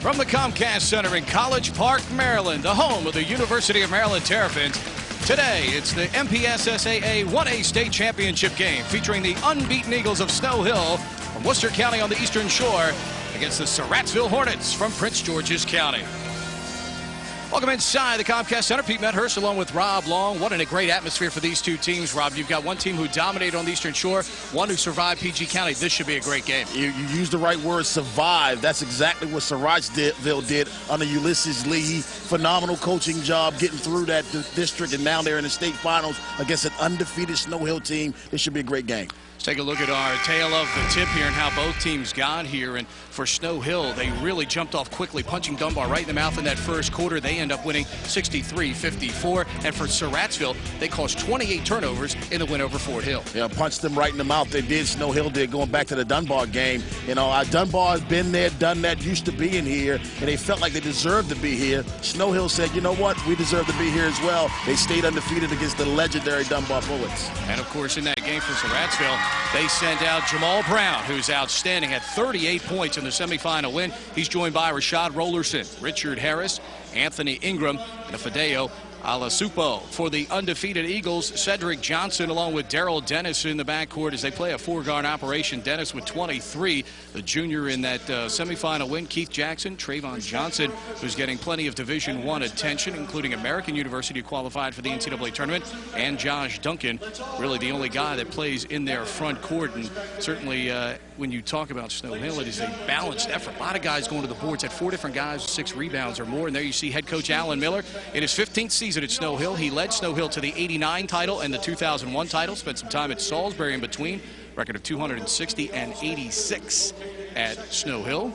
From the Comcast Center in College Park, Maryland, the home of the University of Maryland Terrapins. Today, it's the MPSSAA 1A State Championship game featuring the unbeaten Eagles of Snow Hill from Worcester County on the Eastern Shore against the Surrattsville Hornets from Prince George's County. Welcome inside the Comcast Center. Pete Medhurst along with Rob Long. What a great atmosphere for these two teams, Rob. You've got one team who dominated on the Eastern Shore, one who survived PG County. This should be a great game. You used the right word, survive. That's exactly what Surrattsville did under Ulysses Lee. Phenomenal coaching job getting through that district, and now they're in the state finals against an undefeated Snow Hill team. This should be a great game. Let's take a look at our tale of the tip here and how both teams got here. And for Snow Hill, they really jumped off quickly, punching Dunbar right in the mouth in that first quarter. They end up winning 63-54. And for Surrattsville, they caused 28 turnovers in the win over Fort Hill. Yeah, punched them right in the mouth. They did. Snow Hill did, going back to the Dunbar game. You know, Dunbar has been there, done that, used to being here, and they felt like they deserved to be here. Snow Hill said, you know what, we deserve to be here as well. They stayed undefeated against the legendary Dunbar Bullets. And, of course, in that game for Surrattsville, they sent out Jamal Brown, who's outstanding, had 38 points in the semifinal win. He's joined by Rashad Rollerson, Richard Harris, Anthony Ingram, and Fideo Alasupo. For the undefeated Eagles, Cedric Johnson along with Daryl Dennis in the backcourt as they play a four-guard operation. Dennis with 23. The junior in that semifinal win, Keith Jackson, Trayvon Johnson, who's getting plenty of Division I attention, including American University, qualified for the NCAA tournament, and Josh Duncan, really the only guy that plays in their front court. And certainly when you talk about Snow Hill, it is a balanced effort. A lot of guys going to the boards, had 4 different guys with 6 rebounds or more. And there you see head coach Alan Miller in his 15th season at Snow Hill. He led Snow Hill to the '89 title and the 2001 title. Spent some time at Salisbury in between. Record of 260 and 86 at Snow Hill.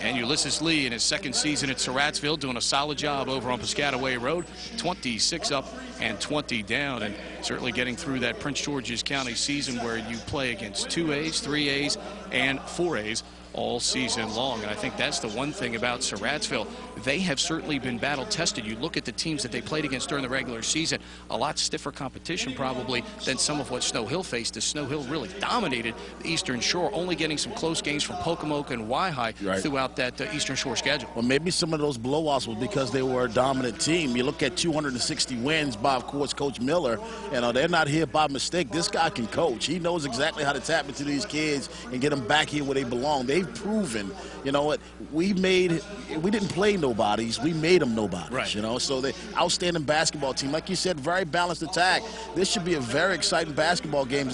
And Ulysses Lee in his second season at Surrattsville doing a solid job over on Piscataway Road. 26 up and 20 down, and certainly getting through that Prince George's County season where you play against 2As, 3As, and 4As all season long. And I think that's the one thing about Surrattsville. They have certainly been battle tested. You look at the teams that they played against during the regular season, a lot stiffer competition probably than some of what Snow Hill faced, as Snow Hill really dominated the Eastern Shore, only getting some close games from Pocomoke and Waihi throughout that Eastern Shore schedule. Well, maybe some of those blowouts was because they were a dominant team. You look at 260 wins by, of course, Coach Miller. You know, they're not here by mistake. This guy can coach. He knows exactly how to tap into these kids and get them back here where they belong. They've proven, you know what, we didn't play nobodies, we made them nobodies, right. You know, so the outstanding basketball team, like you said, very balanced attack. This should be a very exciting basketball game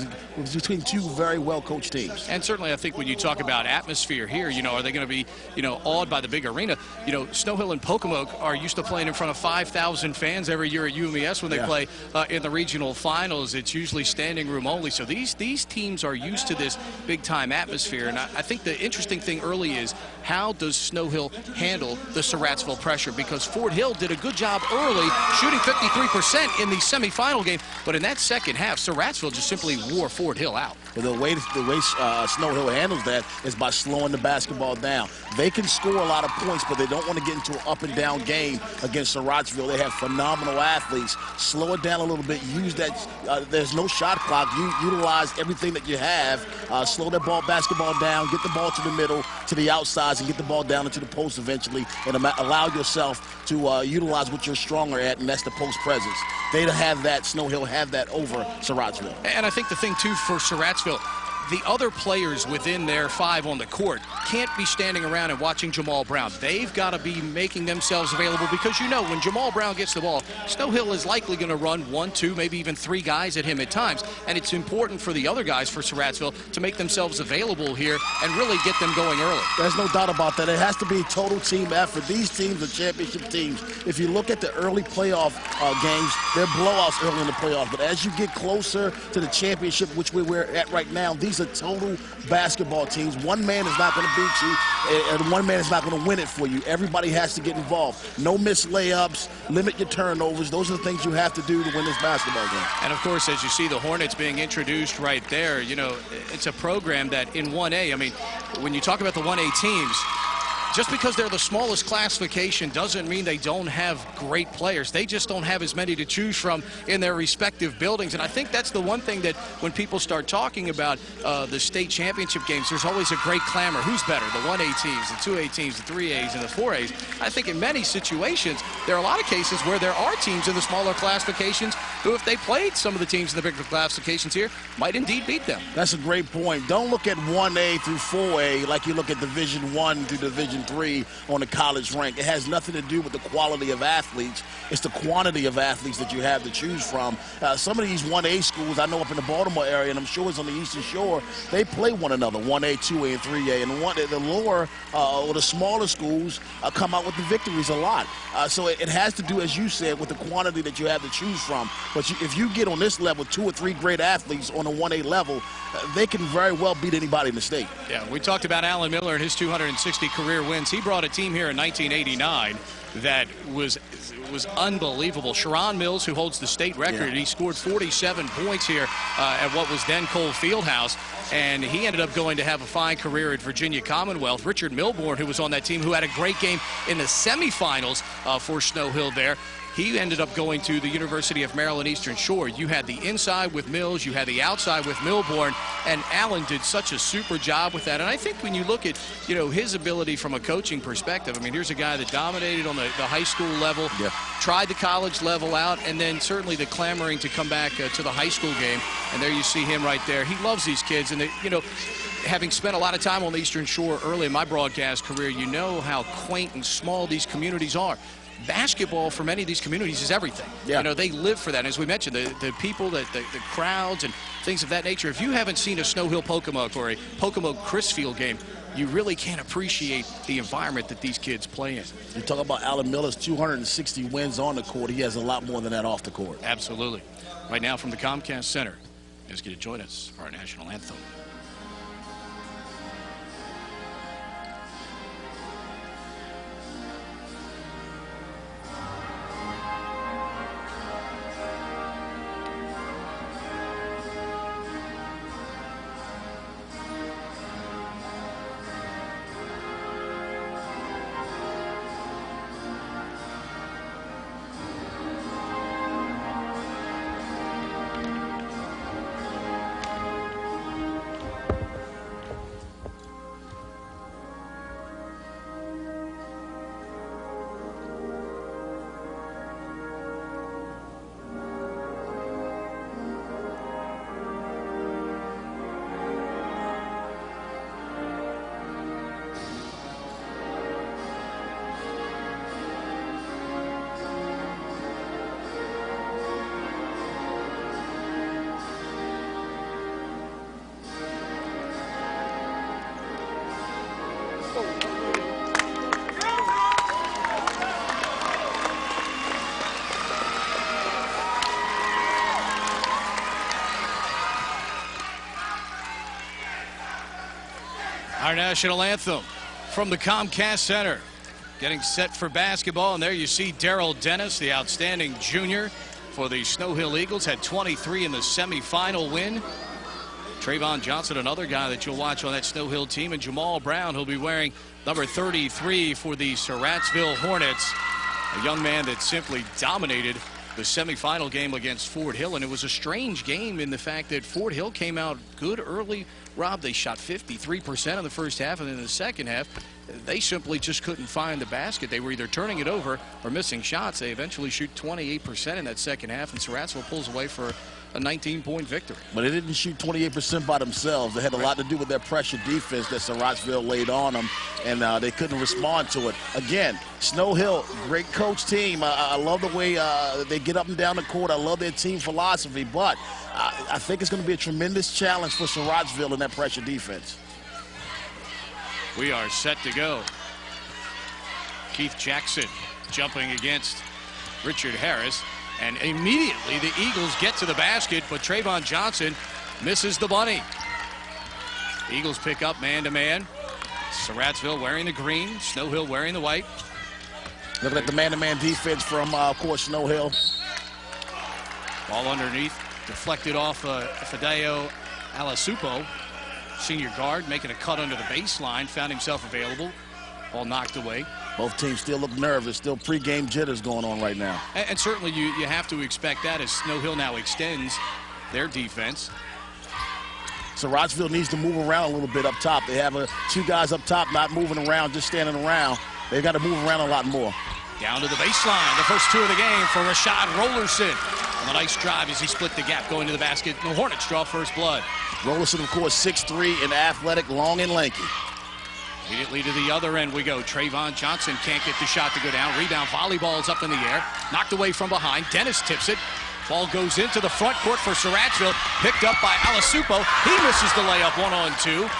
between two very well-coached teams. And certainly I think when you talk about atmosphere here, you know, are they going to be, you know, awed by the big arena? You know, Snow Hill and Pocomoke are used to playing in front of 5,000 fans every year at UMES when they play in the regional finals. It's usually standing room only. So these teams are used to this big-time atmosphere. And I think the interesting thing early is, how does Snow Hill handle the Surrattsville pressure? Because Fort Hill did a good job early, shooting 53% in the semifinal game. But in that second half, Surrattsville just simply wore Fort Hill out. Well, the way Snow Hill handles that is by slowing the basketball down. They can score a lot of points, but they don't want to get into an up-and-down game against Surrattsville. They have phenomenal athletes. Slow it down a little bit. Use that. There's no shot clock. You utilize everything that you have. Slow that basketball down. Get the ball to the middle, to the outsides, and get the ball down into the post eventually, and allow yourself to utilize what you're stronger at, and that's the post presence. They have that. Snow Hill have that over Surrattsville. And I think the thing, too, for Surrattsville, the other players within their 5 on the court can't be standing around and watching Jamal Brown. They've got to be making themselves available, because, you know, when Jamal Brown gets the ball, Snow Hill is likely going to run 1, 2, maybe even 3 guys at him at times. And it's important for the other guys for Surrattsville to make themselves available here and really get them going early. There's no doubt about that. It has to be a total team effort. These teams are championship teams. If you look at the early playoff games, they're blowouts early in the playoffs. But as you get closer to the championship, which we're at right now, these are total basketball teams. One man is not going to beat you, and one man is not going to win it for you. Everybody has to get involved. No missed layups, limit your turnovers. Those are the things you have to do to win this basketball game. And, of course, as you see the Hornets being introduced right there, you know, it's a program that in 1A, I mean, when you talk about the 1A teams, just because they're the smallest classification doesn't mean they don't have great players. They just don't have as many to choose from in their respective buildings. And I think that's the one thing that when people start talking about the state championship games, there's always a great clamor. Who's better, the 1A teams, the 2A teams, the 3As, and the 4As? I think in many situations, there are a lot of cases where there are teams in the smaller classifications who, if they played some of the teams in the bigger classifications here, might indeed beat them. That's a great point. Don't look at 1A through 4A like you look at Division 1 through Division 3 on the college rank. It has nothing to do with the quality of athletes. It's the quantity of athletes that you have to choose from. Some of these 1A schools, I know up in the Baltimore area, and I'm sure it's on the Eastern Shore, they play one another, 1A, 2A, and 3A. And the lower or the smaller schools come out with the victories a lot. So it has to do, as you said, with the quantity that you have to choose from. But if you get on this level 2 or 3 great athletes on a 1A level, they can very well beat anybody in the state. Yeah, we talked about Alan Miller and his 260 career wins. He brought a team here in 1989 that was unbelievable. Sharon Mills, who holds the state record, he scored 47 points here at what was then Cole Fieldhouse, and he ended up going to have a fine career at Virginia Commonwealth. Richard Milbourne, who was on that team, who had a great game in the semifinals for Snow Hill there, he ended up going to the University of Maryland Eastern Shore. You had the inside with Mills, you had the outside with Milbourne, and Allen did such a super job with that. And I think when you look at, his ability from a coaching perspective, I mean, here's a guy that dominated on the high school level, tried the college level out, and then certainly the clamoring to come back to the high school game. And there you see him right there. He loves these kids, and having spent a lot of time on the Eastern Shore early in my broadcast career, you know how quaint and small these communities are. Basketball for many of these communities is everything. They live for that. And as we mentioned, the people, the crowds and things of that nature. If you haven't seen a Snow Hill Pocomoke or a Pocomoke Crisfield game, you really can't appreciate the environment that these kids play in. You talk about Alan Miller's 260 wins on the court. He has a lot more than that off the court. Absolutely. Right now from the Comcast Center, let's get to join us for our national anthem. Our national anthem from the Comcast Center, getting set for basketball. And there you see Darrell Dennis, the outstanding junior for the Snow Hill Eagles, had 23 in the semifinal win. Trayvon Johnson, another guy that you'll watch on that Snow Hill team, and Jamal Brown, who'll be wearing number 33 for the Surrattsville Hornets, a young man that simply dominated the semifinal game against Fort Hill. And it was a strange game in the fact that Fort Hill came out good early. Rob, they shot 53% in the first half, and then in the second half, they simply just couldn't find the basket. They were either turning it over or missing shots. They eventually shoot 28% in that second half, and Surrattsville pulls away for a 19-point victory. But they didn't shoot 28% by themselves. They had a lot to do with their pressure defense that Surrattsville laid on them, and they couldn't respond to it. Again, Snow Hill, great coach team. I love the way they get up and down the court. I love their team philosophy, but I think it's going to be a tremendous challenge for Surrattsville in that pressure defense. We are set to go. Keith Jackson jumping against Richard Harris. And immediately the Eagles get to the basket, but Trayvon Johnson misses the bunny. Eagles pick up man-to-man. Surrattsville wearing the green, Snow Hill wearing the white. Looking at the man-to-man defense from, of course, Snow Hill. Ball underneath, deflected off Fideo Alasupo, senior guard, making a cut under the baseline, found himself available. Ball knocked away. Both teams still look nervous. Still pregame jitters going on right now. And certainly you have to expect that as Snow Hill now extends their defense. Surrattsville needs to move around a little bit up top. They have two guys up top not moving around, just standing around. They've got to move around a lot more. Down to the baseline, the first two of the game for Rashad Rollerson. And a nice drive as he split the gap going to the basket. The Hornets draw first blood. Rollerson, of course, 6'3" and athletic, long and lanky. Immediately to the other end we go. Trayvon Johnson can't get the shot to go down. Rebound, volleyball's up in the air. Knocked away from behind. Dennis tips it. Ball goes into the front court for Surrattsville. Picked up by Alasupo. He misses the layup 1-on-2.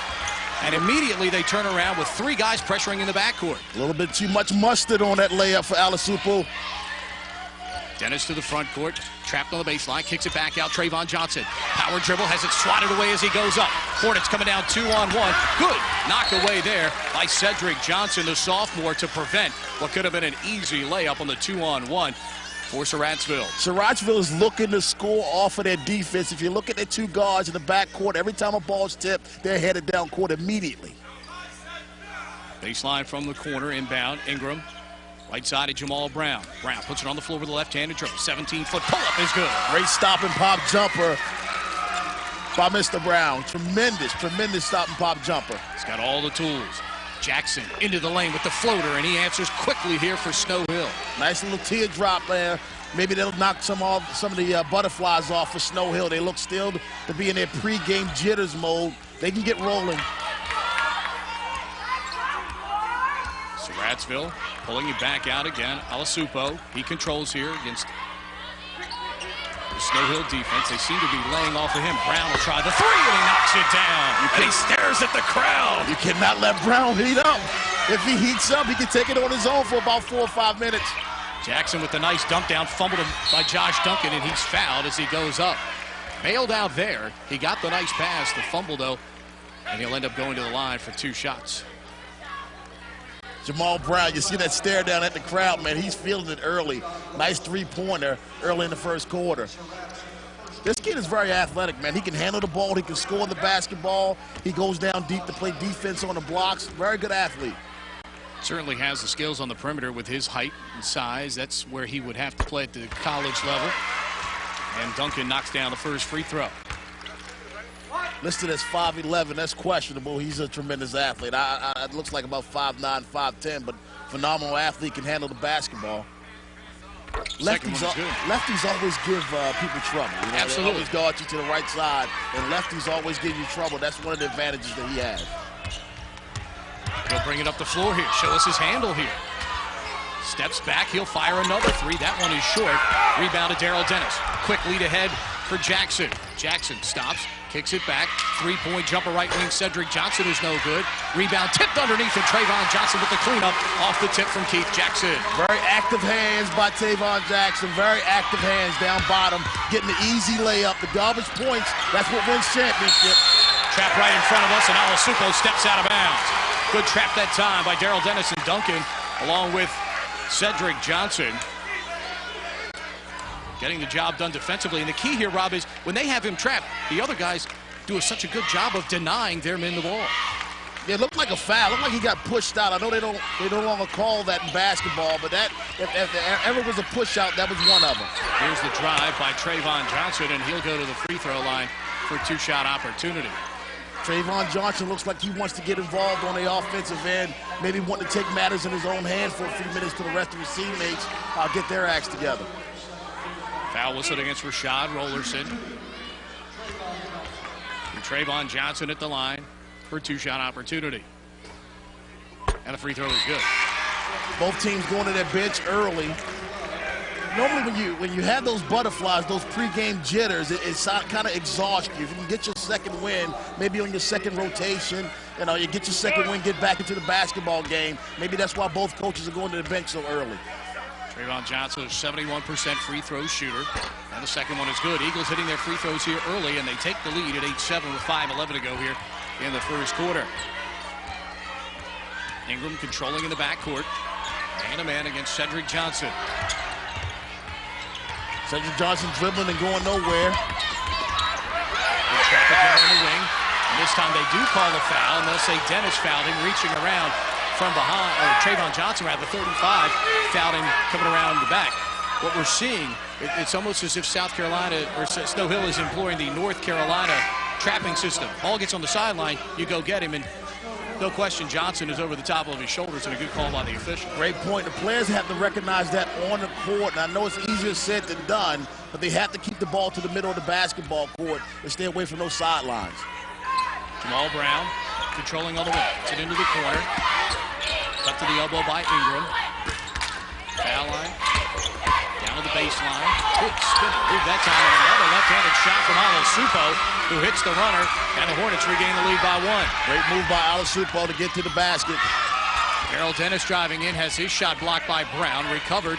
And immediately they turn around with three guys pressuring in the backcourt. A little bit too much mustard on that layup for Alasupo. Dennis to the front court, trapped on the baseline, kicks it back out. Trayvon Johnson, power dribble, has it swatted away as he goes up. Hornets coming down 2-on-1. Good knock away there by Cedric Johnson, the sophomore, to prevent what could have been an easy layup on the 2-on-1 for Surrattsville. Surrattsville is looking to score off of their defense. If you look at the two guards in the backcourt, every time a ball's tipped, they're headed down court immediately. Baseline from the corner, inbound, Ingram. Right side of Jamal Brown. Brown puts it on the floor with a left-handed dribble. 17-foot pull-up is good. Great stop and pop jumper by Mr. Brown. Tremendous stop and pop jumper. He's got all the tools. Jackson into the lane with the floater, and he answers quickly here for Snow Hill. Nice little teardrop there. Maybe they'll knock some of the butterflies off for Snow Hill. They look still to be in their pregame jitters mode. They can get rolling. Surrattsville pulling it back out again. Alasupo, he controls here against the Snow Hill defense. They seem to be laying off of him. Brown will try the three, and he knocks it down. And he stares at the crowd. You cannot let Brown heat up. If he heats up, he can take it on his own for about 4 or 5 minutes. Jackson with the nice dump down, fumbled him by Josh Duncan, and he's fouled as he goes up. Bailed out there. He got the nice pass, the fumble though, and he'll end up going to the line for 2 shots. Jamal Brown, you see that stare down at the crowd, man. He's feeling it early. Nice three-pointer early in the first quarter. This kid is very athletic, man. He can handle the ball. He can score the basketball. He goes down deep to play defense on the blocks. Very good athlete. Certainly has the skills on the perimeter with his height and size. That's where he would have to play at the college level. And Duncan knocks down the first free throw. Listed as 5'11", that's questionable. He's a tremendous athlete. It looks like about 5'9", 5'10", but phenomenal athlete, can handle the basketball. Lefties always give people trouble. You know? Absolutely. They always guard you to the right side, and lefties always give you trouble. That's one of the advantages that he has. He'll bring it up the floor here. Show us his handle here. Steps back. He'll fire another three. That one is short. Rebound to Daryl Dennis. Quick lead ahead for Jackson. Jackson stops. Kicks it back. Three-point jumper right wing. Cedric Johnson is no good. Rebound tipped underneath, and Trayvon Johnson with the cleanup off the tip from Keith Jackson. Very active hands by Trayvon Jackson. Very active hands down bottom. Getting the easy layup. The garbage points. That's what wins championship. Trap right in front of us, and Alasupo steps out of bounds. Good trap that time by Daryl Dennis and Duncan, along with Cedric Johnson. Getting the job done defensively. And the key here, Rob, is when they have him trapped, the other guys do such a good job of denying their men the ball. It looked like a foul. It looked like he got pushed out. I know they no longer call that in basketball, but that if there ever was a push out, that was one of them. Here's the drive by Trayvon Johnson, and he'll go to the free throw line for a 2-shot opportunity. Trayvon Johnson looks like he wants to get involved on the offensive end, maybe want to take matters in his own hand for a few minutes to the rest of his teammates get their acts together. Foul whistled against Rashad Rollerson. And Trayvon Johnson at the line for a 2-shot opportunity. And the free throw is good. Both teams going to their bench early. Normally when you have those butterflies, those pregame jitters, it kind of exhausts you. If you can get your second win, maybe on your second rotation, you get your second win, get back into the basketball game. Maybe that's why both coaches are going to the bench so early. Trayvon Johnson is 71% free throw shooter, and the second one is good. Eagles hitting their free throws here early, and they take the lead at 8-7 with 5:11 to go here in the first quarter. Ingram controlling in the backcourt. Man-to-man against Cedric Johnson. Cedric Johnson dribbling and going nowhere. Good traffic on the wing. And this time they do call a foul, and they'll say Dennis fouled him reaching around. from behind, or Trayvon Johnson rather, 35, fouled him coming around the back. What we're seeing, it's almost as if South Carolina or Snow Hill is employing the North Carolina trapping system. Ball gets on the sideline, you go get him, and no question Johnson is over the top of his shoulders, and a good call by the official. Great point. The players have to recognize that on the court, and I know it's easier said than done, but they have to keep the ball to the middle of the basketball court and stay away from those sidelines. Jamal Brown controlling on the wing. Gets it into the corner. Cut to the elbow by Ingram. Foul line. Down to the baseline. Good spinner move that time. And another left-handed shot from Alasupo, who hits the runner, and the Hornets regain the lead by 1. Great move by Alasupo to get to the basket. Daryl Dennis driving in, has his shot blocked by Brown, recovered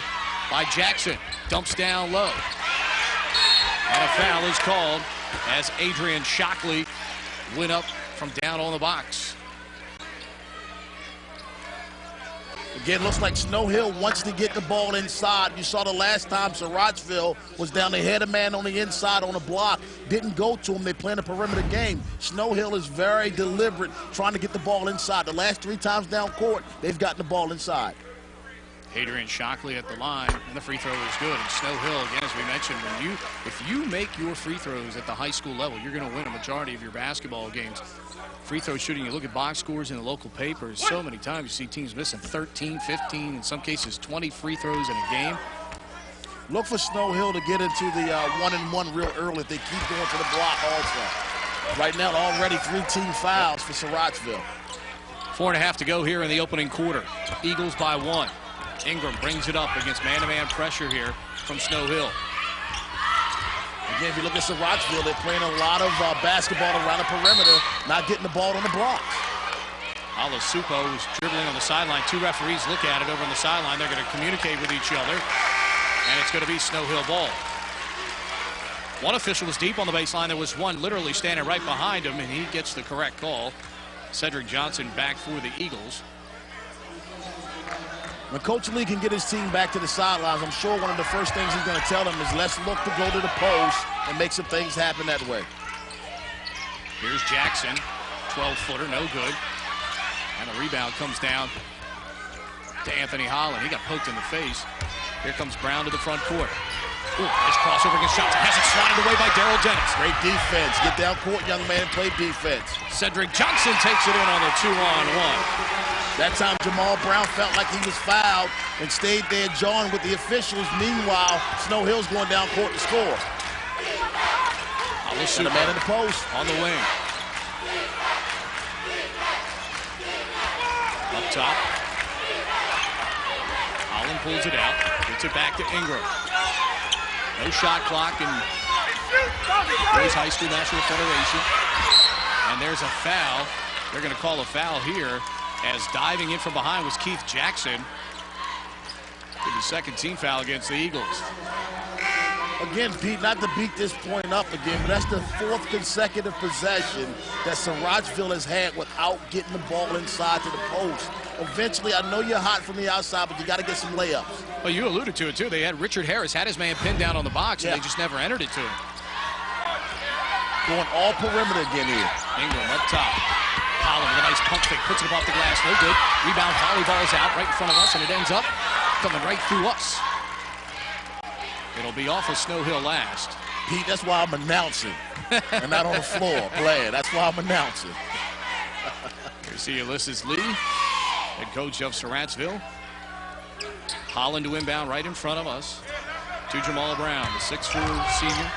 by Jackson. Dumps down low. And a foul is called as Adrian Shockley went up from down on the box. Again, looks like Snow Hill wants to get the ball inside. You saw the last time Surrattsville was down. They had a man on the inside on the block. Didn't go to him. They playing a perimeter game. Snow Hill is very deliberate trying to get the ball inside. The last 3 times down court, they've gotten the ball inside. Adrian Shockley at the line, and the free throw is good. And Snow Hill, again, as we mentioned, if you make your free throws at the high school level, you're going to win a majority of your basketball games. Free throw shooting, you look at box scores in the local papers, so many times you see teams missing 13, 15, in some cases 20 free throws in a game. Look for Snow Hill to get into the 1-and-1 real early if they keep going to the block also. Right now, already 3 team fouls for Surrattsville. 4.5 to go here in the opening quarter. Eagles by 1. Ingram brings it up against man-to-man pressure here from Snow Hill. Again, if you look at Surrattsville, they're playing a lot of basketball around the perimeter, not getting the ball on the blocks. Alasupo was dribbling on the sideline. 2 referees look at it over on the sideline. They're going to communicate with each other, and it's going to be Snow Hill ball. One official was deep on the baseline. There was one literally standing right behind him, and he gets the correct call. Cedric Johnson back for the Eagles. When Coach Lee can get his team back to the sidelines, I'm sure one of the first things he's going to tell them is let's look to go to the post and make some things happen that way. Here's Jackson, 12-footer, no good. And the rebound comes down to Anthony Holland. He got poked in the face. Here comes Brown to the front court. Ooh, nice crossover against Johnson. Has it swatted away by Daryl Dennis. Great defense. Get down court, young man, play defense. Cedric Johnson takes it in on the 2-on-1. That time Jamal Brown felt like he was fouled and stayed there jawing with the officials. Meanwhile, Snow Hill's going down court to score. And the man in the post. On the wing. Up top. Holland pulls it out. Gets it back to Ingram. No shot clock in Boys High School National Federation. And there's a foul. They're going to call a foul here, as diving in from behind was Keith Jackson. With his 2nd team foul against the Eagles. Again, Pete, not to beat this point up again, but that's the 4th consecutive possession that Surrattsville has had without getting the ball inside to the post. Eventually, I know you're hot from the outside, but you got to get some layups. Well, you alluded to it, too. They had Richard Harris, had his man pinned down on the box, and they just never entered it to him. Going all perimeter again here. Ingram up top. Holland with a nice pump fake, puts it up off the glass, no good. Rebound, volleyball's out right in front of us, and it ends up coming right through us. It'll be off of Snow Hill last. Pete, that's why I'm announcing and not on the floor playing. That's why I'm announcing. You see Ulysses Lee, head coach of Surrattsville. Holland to inbound right in front of us to Jamal Brown, the 6'4" senior.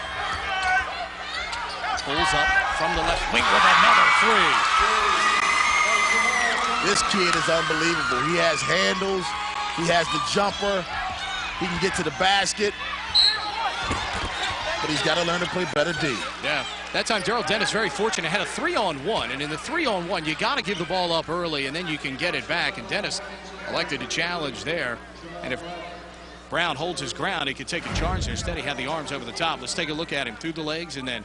Pulls up from the left wing with another 3. This kid is unbelievable. He has handles. He has the jumper. He can get to the basket. But he's got to learn to play better D. Yeah, that time Daryl Dennis very fortunate, had a 3-on-1, and in the 3-on-1 you got to give the ball up early and then you can get it back, and Dennis elected to challenge there. And if Brown holds his ground, he could take a charge there. Instead he had the arms over the top. Let's take a look at him through the legs and then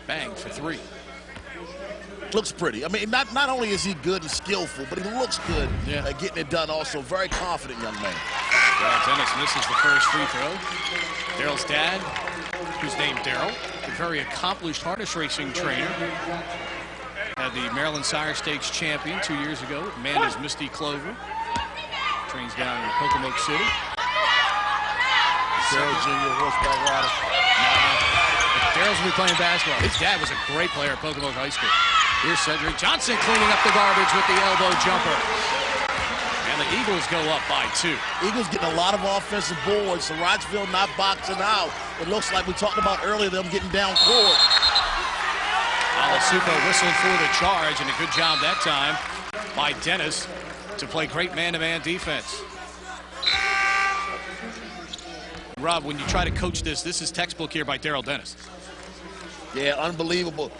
bang for 3. Looks pretty. I mean, not only is he good and skillful, but he looks good at getting it done also. Very confident young man. Daryl Dennis misses the first free throw. Daryl's dad, who's named Daryl, a very accomplished harness racing trainer, Had the Maryland Sire Stakes champion 2 years ago. Amanda's Misty Clover. Trains down in Pocomoke City. Daryl Jr., horseback rider. Daryl's going to be playing basketball. His dad was a great player at Pocomoke High School. Here's Cedric Johnson cleaning up the garbage with the elbow jumper. And the Eagles go up by 2. Eagles getting a lot of offensive boards. Surrattsville not boxing out. It looks like we talked about earlier, them getting down court. Alasupo whistled for the charge, and a good job that time by Dennis to play great man-to-man defense. Rob, when you try to coach this is textbook here by Daryl Dennis. Yeah, unbelievable.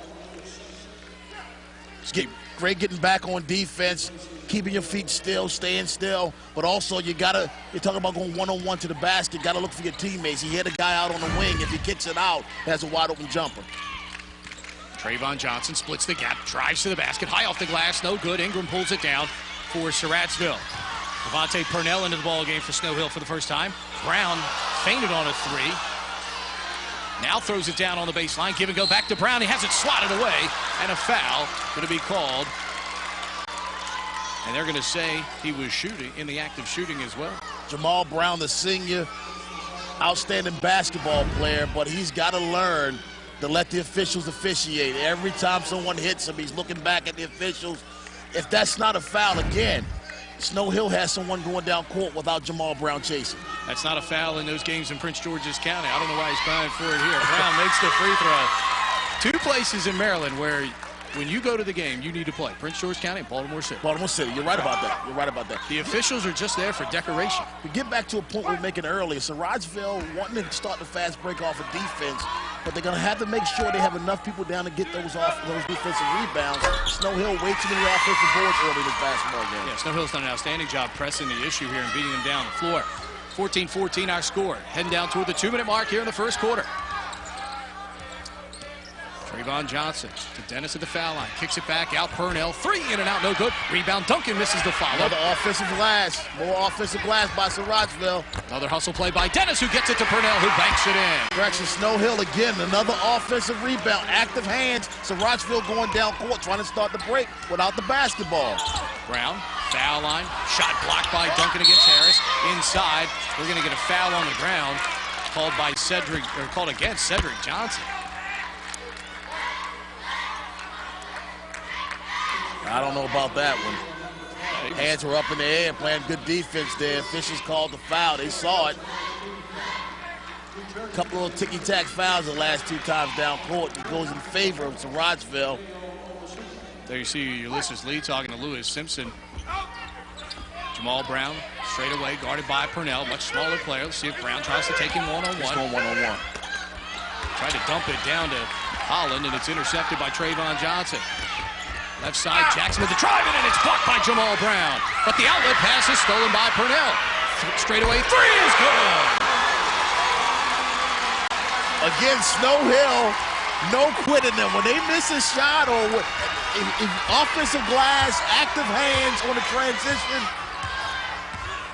Great getting back on defense, keeping your feet still, staying still, but also you're talking about going one-on-one to the basket, got to look for your teammates. He hit a guy out on the wing. If he kicks it out, has a wide-open jumper. Trayvon Johnson splits the gap, drives to the basket, high off the glass, no good. Ingram pulls it down for Surrattsville. Devontae Purnell into the ball game for Snow Hill for the first time. Brown feinted on a 3. Now throws it down on the baseline. Give and go back to Brown. He has it swatted away. And a foul going to be called. And they're going to say he was shooting, in the act of shooting as well. Jamal Brown, the senior, outstanding basketball player, but he's got to learn to let the officials officiate. Every time someone hits him, he's looking back at the officials. If that's not a foul, again, Snow Hill has someone going down court without Jamal Brown chasing. That's not a foul in those games in Prince George's County. I don't know why he's crying for it here. Brown makes the free throw. 2 places in Maryland where when you go to the game, you need to play. Prince George County and Baltimore City. Baltimore City, you're right about that. You're right about that. The officials are just there for decoration. We get back to a point we were making earlier. Surrattsville wanting to start the fast break off of defense, but they're going to have to make sure they have enough people down to get those defensive rebounds. Snow Hill way too many offensive boards early in this basketball game. Yeah, Snow Hill's done an outstanding job pressing the issue here and beating them down the floor. 14-14 our score. Heading down toward the 2-minute mark here in the first quarter. Trayvon Johnson to Dennis at the foul line. Kicks it back out. Purnell. 3 in and out. No good. Rebound. Duncan misses the follow. Another offensive glass. More offensive glass by Surrattsville. Another hustle play by Dennis, who gets it to Purnell, who banks it in. Correction, Snow Hill again. Another offensive rebound. Active hands. Surrattsville going down court, trying to start the break without the basketball. Brown. Foul line. Shot blocked by Duncan against Harris. Inside. We're going to get a foul on the ground called against Cedric Johnson. I don't know about that one. Hands were up in the air, playing good defense there. Officials called the foul. They saw it. A couple of ticky-tack fouls the last 2 times down court. It goes in favor of Surrattsville. There you see Ulysses Lee talking to Lewis Simpson. Jamal Brown straight away, guarded by Purnell, much smaller player. Let's see if Brown tries to take him one-on-one. It's going one-on-one. Tried to dump it down to Holland, and it's intercepted by Trayvon Johnson. Left side, Jackson with the drive, and it's blocked by Jamal Brown. But the outlet pass is stolen by Purnell. Straight away, 3 is good. Again, Snow Hill, no quitting them. When they miss a shot or offensive glass, active hands on the transition,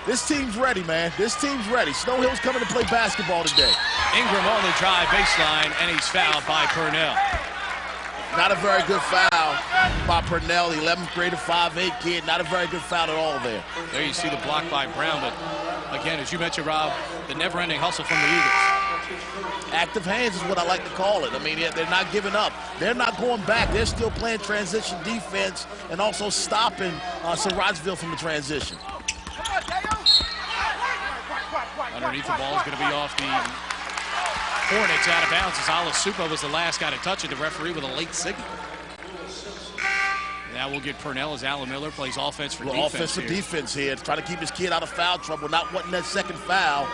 this team's ready, man. This team's ready. Snow Hill's coming to play basketball today. Ingram on the drive baseline, and he's fouled by Purnell. Not a very good foul by Purnell, 11th grader, 5'8" kid. Not a very good foul at all there. There you see the block by Brown, but again, as you mentioned, Rob, the never-ending hustle from the Eagles. Active hands is what I like to call it. I mean, they're not giving up. They're not going back. They're still playing transition defense and also stopping Surrattsville from the transition. Underneath the ball is going to be off the Hornets out of bounds as Alasupo was the last guy to touch it. The referee with a late signal. Now we'll get Purnell as Alan Miller plays offense for defense. Offensive defense here, trying to keep his kid out of foul trouble, not wanting that second foul,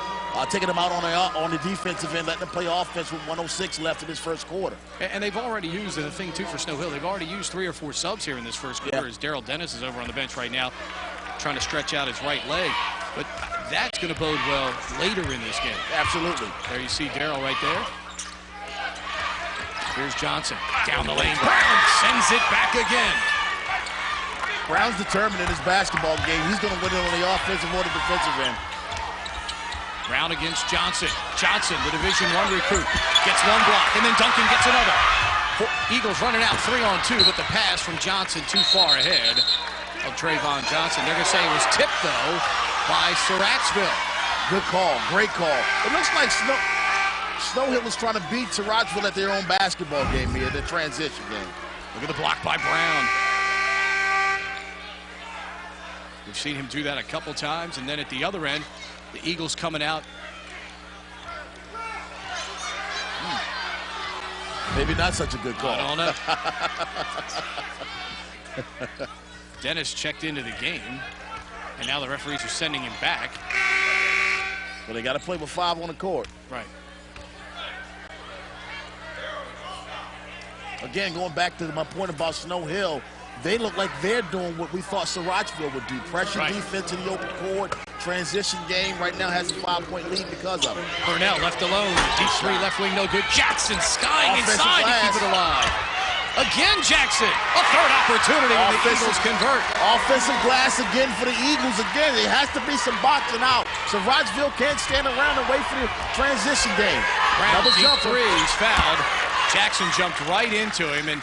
taking him out on the defensive end, letting him play offense with 1:06 left in this first quarter. And they've already used, and the thing too for Snow Hill, they've already used 3 or 4 subs here in this first quarter. As Daryl Dennis is over on the bench right now, trying to stretch out his right leg. But that's going to bode well later in this game. Absolutely. There you see Daryl right there. Here's Johnson down the lane. Brown sends it back again. Brown's determined in his basketball game. He's going to win it on the offensive or the defensive end. Brown against Johnson. Johnson, the Division I recruit, gets one block, and then Duncan gets another. Eagles running out 3-on-2, but the pass from Johnson too far ahead of Trayvon Johnson. They're going to say it was tipped, though, by Surrattsville. Good call. Great call. It looks like Snow Hill is trying to beat Surrattsville at their own basketball game here, the transition game. Look at the block by Brown. We've seen him do that a couple times, and then at the other end, the Eagles coming out. Maybe not such a good call. I don't know. Dennis checked into the game, and now the referees are sending him back. Well, they got to play with 5 on the court. Right. Again, going back to my point about Snow Hill, they look like they're doing what we thought Surrattsville would do. Pressure defense in the open court, transition game. Right now has a 5-point lead because of it. Burnell left alone. Deep three, left wing, no good. Jackson skying inside to keep it alive. Again, Jackson. A third opportunity when the Eagles convert. Offensive glass again for the Eagles. Again, it has to be some boxing out. Surrattsville can't stand around and wait for the transition game. Brown, deep three, he's fouled. Jackson jumped right into him, and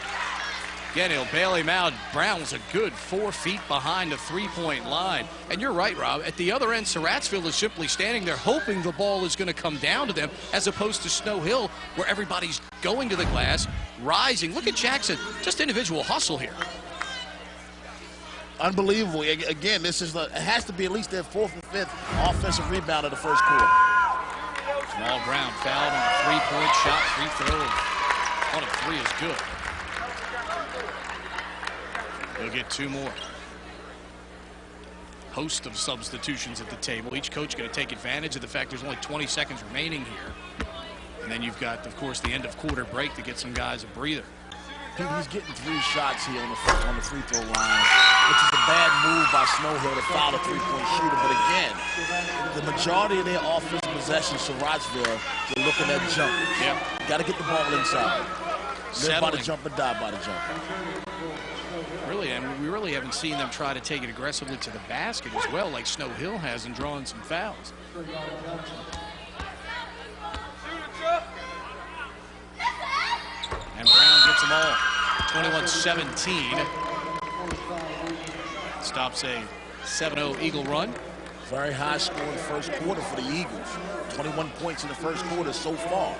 again, he'll bail him out. Brown was a good 4 feet behind the three-point line. And you're right, Rob. At the other end, Surrattsville is simply standing there hoping the ball is going to come down to them, as opposed to Snow Hill, where everybody's going to the glass, rising. Look at Jackson. Just individual hustle here. Unbelievable. Again, this is it has to be at least their 4th and 5th offensive rebound of the first quarter. Jamal Brown fouled on a three-point shot, free throw. One of 3 is good. They'll get 2 more. Host of substitutions at the table. Each coach going to take advantage of the fact there's only 20 seconds remaining here. And then you've got, of course, the end of quarter break to get some guys a breather. He's getting 3 shots here on the free throw line, which is a bad move by Snow Hill to foul a 3-point shooter. But again, the majority of their offensive possession, Surrattsville, they're looking at jump. Yeah. Got to get the ball inside. Live by the jump and die by the jump. Really, and we really haven't seen them try to take it aggressively to the basket as well, like Snow Hill has, in drawing some fouls. And Brown gets them all. 21-17. Stops a 7-0 Eagle run. Very high scoring first quarter for the Eagles. 21 points in the first quarter so far.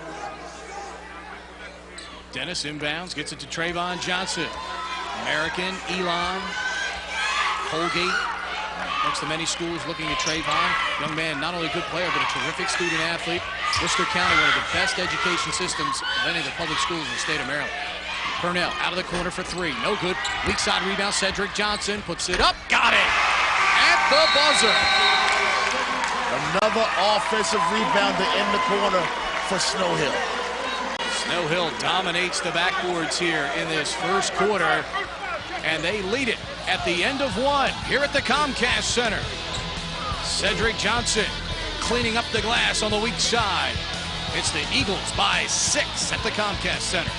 Dennis inbounds, gets it to Trayvon Johnson. American, Elon, Colgate. Amongst the many schools looking at Trayvon. Young man, not only a good player, but a terrific student athlete. Worcester County, one of the best education systems of any of the public schools in the state of Maryland. Purnell out of the corner for 3. No good. Weak side rebound. Cedric Johnson puts it up. Got it. At the buzzer. Another offensive rebound to end the corner for Snow Hill. Snow Hill dominates the backboards here in this first quarter, and they lead it at the end of 1 here at the Comcast Center. Cedric Johnson cleaning up the glass on the weak side. It's the Eagles by 6 at the Comcast Center.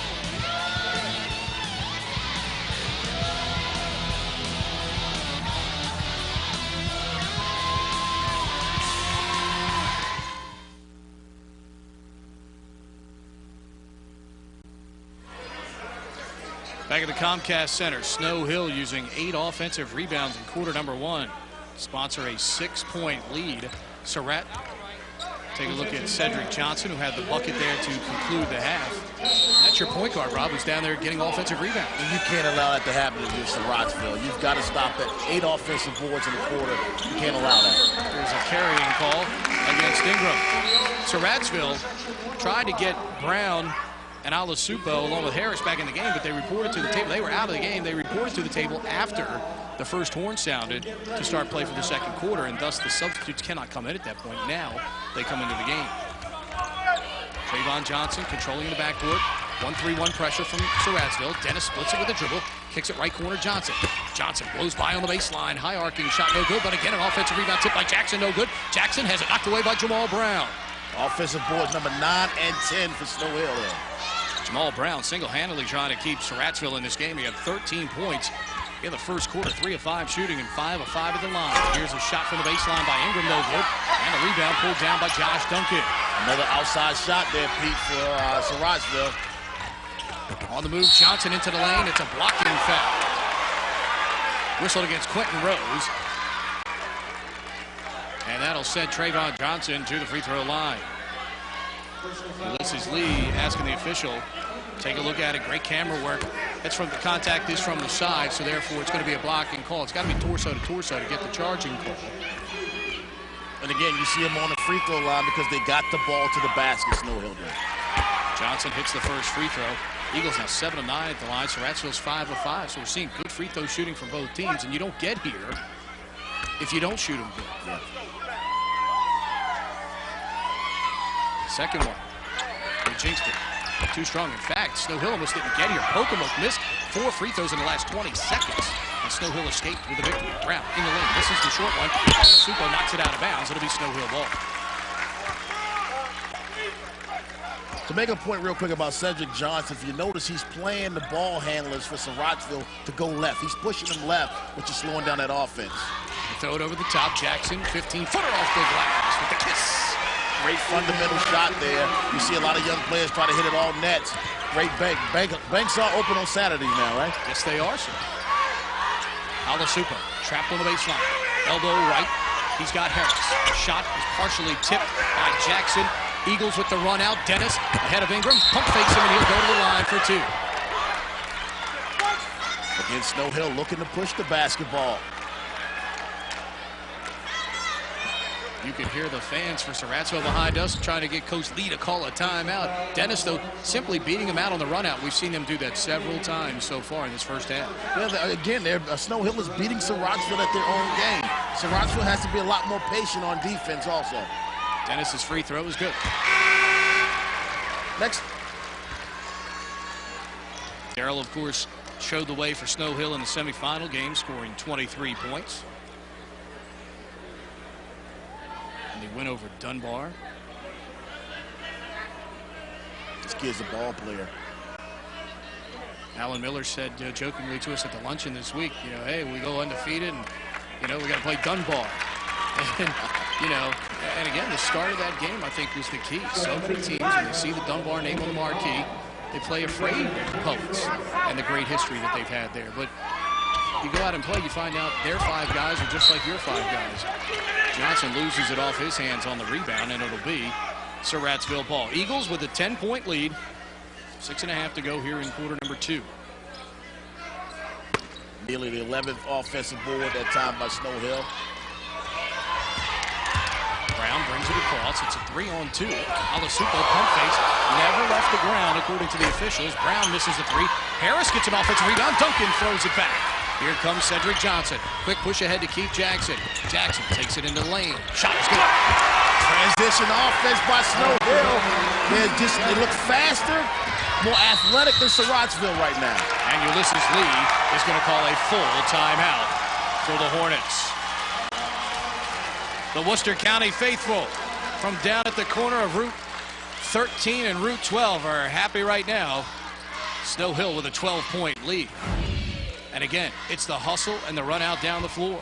Back at the Comcast Center, Snow Hill using 8 offensive rebounds in quarter number 1. Sponsor a 6-point lead. Surratt, take a look at Cedric Johnson, who had the bucket there to conclude the half. That's your point guard, Rob, who's down there getting offensive rebounds. You can't allow that to happen against Surrattsville. You've got to stop that. 8 offensive boards in the quarter. You can't allow that. There's a carrying call against Ingram. Surrattsville tried to get Brown and Alasupo along with Harris back in the game, but they reported to the table. They were out of the game. They reported to the table after the first horn sounded to start play for the second quarter, and thus the substitutes cannot come in at that point. Now they come into the game. Trayvon Johnson controlling the backboard. 1-3-1 pressure from Surrattsville. Dennis splits it with a dribble. Kicks it right corner, Johnson. Johnson blows by on the baseline. High arcing shot, no good, but again an offensive rebound tipped by Jackson, no good. Jackson has it knocked away by Jamal Brown. Offensive boards number 9 and 10 for Snow Hill there. Jamal Brown single-handedly trying to keep Surrattsville in this game. He had 13 points in the first quarter, 3 of 5 shooting and 5 of 5 at the line. Here's a shot from the baseline by Ingram, no good. And a rebound pulled down by Josh Duncan. Another outside shot there, Pete, for Surrattsville. On the move, Johnson into the lane. It's a blocking foul. Whistled against Quentin Rose. And that'll send Trayvon Johnson to the free throw line. Ulysses Lee asking the official, take a look at it. Great camera work. That's from the contact is from the side, so therefore it's going to be a blocking call. It's got to be torso to get the charging call. And again, you see him on the free throw line because they got the ball to the basket. Snow Hill did. Johnson hits the first free throw. Eagles now 7 of 9 at the line. Surrattsville's 5 of 5. So we're seeing good free throw shooting from both teams, and you don't get here if you don't shoot them good. Yeah. Second one. They jinxed it. Too strong. In fact, Snow Hill almost didn't get here. Pocomoke missed 4 free throws in the last 20 seconds. And Snow Hill escaped with the victory. Brown in the lane. This is the short one. Supo knocks it out of bounds. It'll be Snow Hill ball. To make a point real quick about Cedric Johnson, if you notice, he's playing the ball handlers for Surrattsville to go left. He's pushing them left, which is slowing down that offense. They throw it over the top. Jackson, 15-footer off the glass with the kiss. Great fundamental shot there. You see a lot of young players try to hit it all nets. Great bank. Banks are open on Saturdays now, right? Yes, they are, sir. Alasupa trapped on the baseline. Elbow right. He's got Harris. Shot is partially tipped by Jackson. Eagles with the run out. Dennis ahead of Ingram. Pump fakes him, and he'll go to the line for 2. Again, Snow Hill looking to push the basketball. You can hear the fans for Surrattsville behind us trying to get Coach Lee to call a timeout. Dennis, though, simply beating him out on the run out. We've seen them do that several times so far in this first half. Well, again, Snow Hill is beating Surrattsville at their own game. Surrattsville has to be a lot more patient on defense also. Dennis's free throw is good. Next. Darrell, of course, showed the way for Snow Hill in the semifinal game, scoring 23 points. And they win over Dunbar. This kid's a ball player. Alan Miller said jokingly to us at the luncheon this week, hey, we go undefeated and, we got to play Dunbar. And, and again, the start of that game, I think, was the key. So many teams, when they see the Dunbar name on the marquee, they play afraid of the Poets and the great history that they've had there. But you go out and play, you find out their 5 guys are just like your 5 guys. Johnson loses it off his hands on the rebound, and it'll be Surrattsville ball. Eagles with a 10-point lead. 6.5 to go here in quarter number 2. Nearly the 11th offensive board that time by Snow Hill. Brown brings it across. It's a 3-on-2. Alasupo pump fakes. Never left the ground, according to the officials. Brown misses the 3. Harris gets an offensive rebound. Duncan throws it back. Here comes Cedric Johnson. Quick push ahead to Keith Jackson. Jackson takes it into the lane. Shot is good. Transition offense by Snow Hill. They look faster, more athletic than Surrattsville right now. And Ulysses Lee is going to call a full timeout for the Hornets. The Worcester County faithful from down at the corner of Route 13 and Route 12 are happy right now. Snow Hill with a 12-point lead. And again, it's the hustle and the run out down the floor.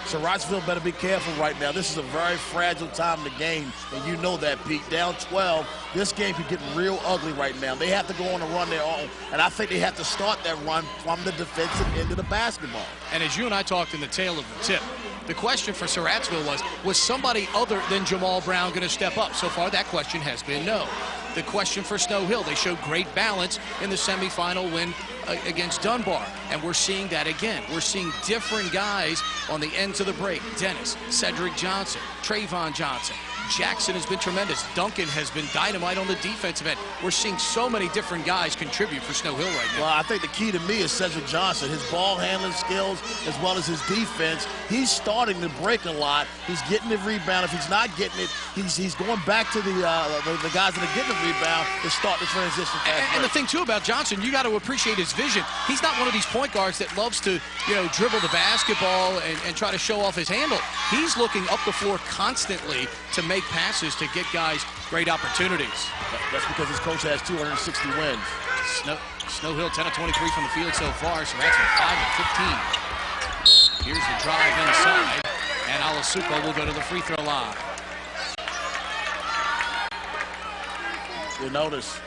Surrattsville better be careful right now. This is a very fragile time in the game, and you know that, Pete. Down 12, this game could get real ugly right now. They have to go on a run their own, and I think they have to start that run from the defensive end of the basketball. And as you and I talked in the tail of the tip, the question for Surrattsville was somebody other than Jamal Brown going to step up? So far, that question has been no. The question for Snow Hill, they showed great balance in the semifinal win against Dunbar, and we're seeing that again. We're seeing different guys on the ends of the break. Dennis, Cedric Johnson, Trayvon Johnson. Jackson has been tremendous. Duncan has been dynamite on the defensive end. We're seeing so many different guys contribute for Snow Hill right now. Well, I think the key to me is Cedric Johnson. His ball handling skills as well as his defense. He's starting to break a lot. He's getting the rebound. If he's not getting it, he's going back to the guys that are getting the rebound to start the transition. And the thing, too, about Johnson, you got to appreciate his vision. He's not one of these point guards that loves to, dribble the basketball and try to show off his handle. He's looking up the floor constantly to make passes to get guys great opportunities. That's because his coach has 260 wins. Snow Hill 10 of 23 from the field so far. Surrattsville 5 of 15. Here's the drive inside, and Alasupo will go to the free throw line. You'll notice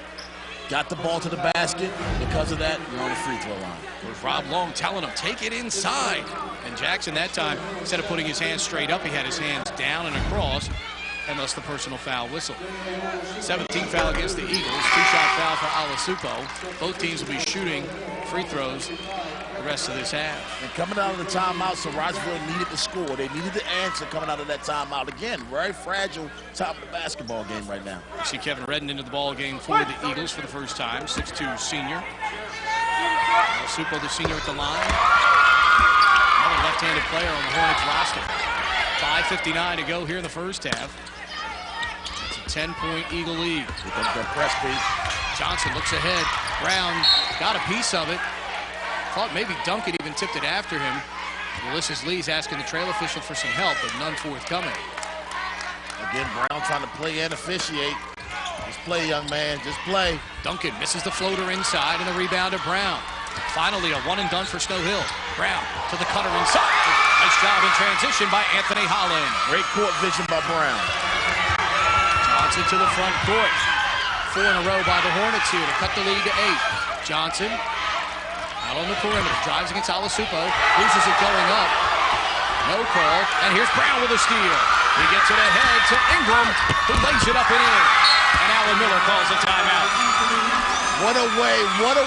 got the ball to the basket. Because of that, you're on the free throw line. With Rob Long telling him, take it inside. And Jackson that time, instead of putting his hands straight up, he had his hands down and across, and thus the personal foul whistle. 17th foul against the Eagles. 2-shot foul for Alasupo. Both teams will be shooting free throws the rest of this half. And coming out of the timeout, Surrattsville needed to score. They needed to answer coming out of that timeout. Again, very fragile time of the basketball game right now. You see Kevin Redden into the ball game for the Eagles for the first time. 6'2" senior. Alasupo, the senior, at the line. Another left-handed player on the Hornets roster. 5:59 to go here in the first half. It's a 10-point Eagle lead. Here comes the press beat. Johnson looks ahead. Brown got a piece of it. Thought maybe Duncan even tipped it after him. Ulysses Lee's asking the trail official for some help, but none forthcoming. Again, Brown trying to play and officiate. Just play, young man. Just play. Duncan misses the floater inside, and the rebound to Brown. Finally, a one and done for Snow Hill. Brown to the cutter inside. Nice job in transition by Anthony Holland. Great court vision by Brown. Johnson to the front court. 4 in a row by the Hornets here to cut the lead to 8. Johnson out on the perimeter, drives against Alasupo, loses it going up. No call, and here's Brown with a steal. He gets it ahead to Ingram, who lays it up and in. And Alan Miller calls a timeout. What a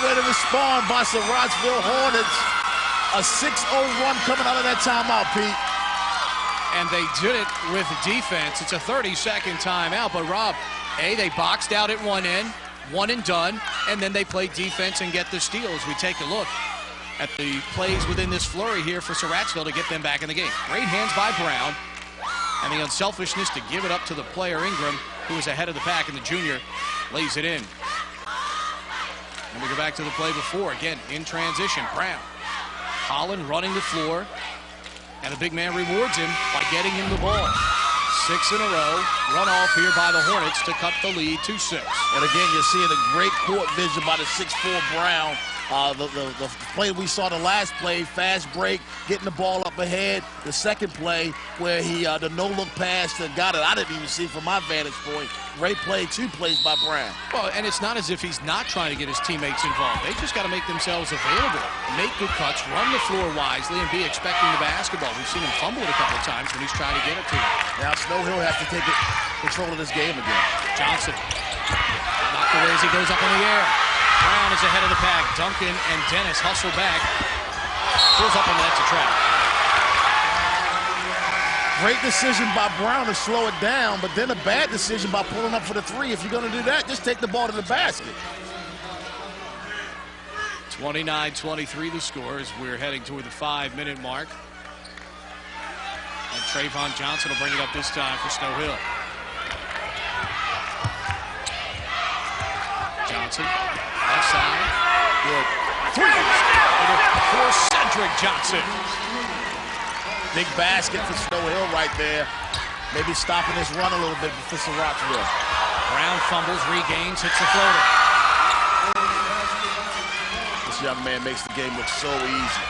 way to respond by Surrattsville Hornets. A 6-0 run coming out of that timeout, Pete. And they did it with defense. It's a 30-second timeout, but Rob, they boxed out at one end, one and done, and then they play defense and get the steal. As we take a look at the plays within this flurry here for Surrattsville to get them back in the game. Great hands by Brown, and the unselfishness to give it up to the player Ingram, who is ahead of the pack, and the junior lays it in. And we go back to the play before. Again, in transition, Brown. Holland running the floor, and the big man rewards him by getting him the ball. 6 in a row, run off here by the Hornets to cut the lead to 6. And again, you're seeing a great court vision by the 6'4" Brown. The play we saw the last play, fast break, getting the ball up ahead. The second play where he, the no-look pass that got it, I didn't even see from my vantage point. Great play, 2 plays by Brown. Well, and it's not as if he's not trying to get his teammates involved. They just got to make themselves available, make good cuts, run the floor wisely, and be expecting the basketball. We've seen him fumble it a couple of times when he's trying to get it to him. Now Snow Hill has to take control of this game again. Johnson knocked away as he goes up in the air. Brown is ahead of the pack. Duncan and Dennis hustle back. Pulls up on the net to trap. Great decision by Brown to slow it down, but then a bad decision by pulling up for the 3. If you're going to do that, just take the ball to the basket. 29-23 the score as we're heading toward the 5-minute mark. And Trayvon Johnson will bring it up this time for Snow Hill. Johnson, left side. Good. 3 for Cedric Johnson. Big basket for Snow Hill right there. Maybe stopping this run a little bit for Surrattsville. Brown fumbles, regains, hits the floater. This young man makes the game look so easy.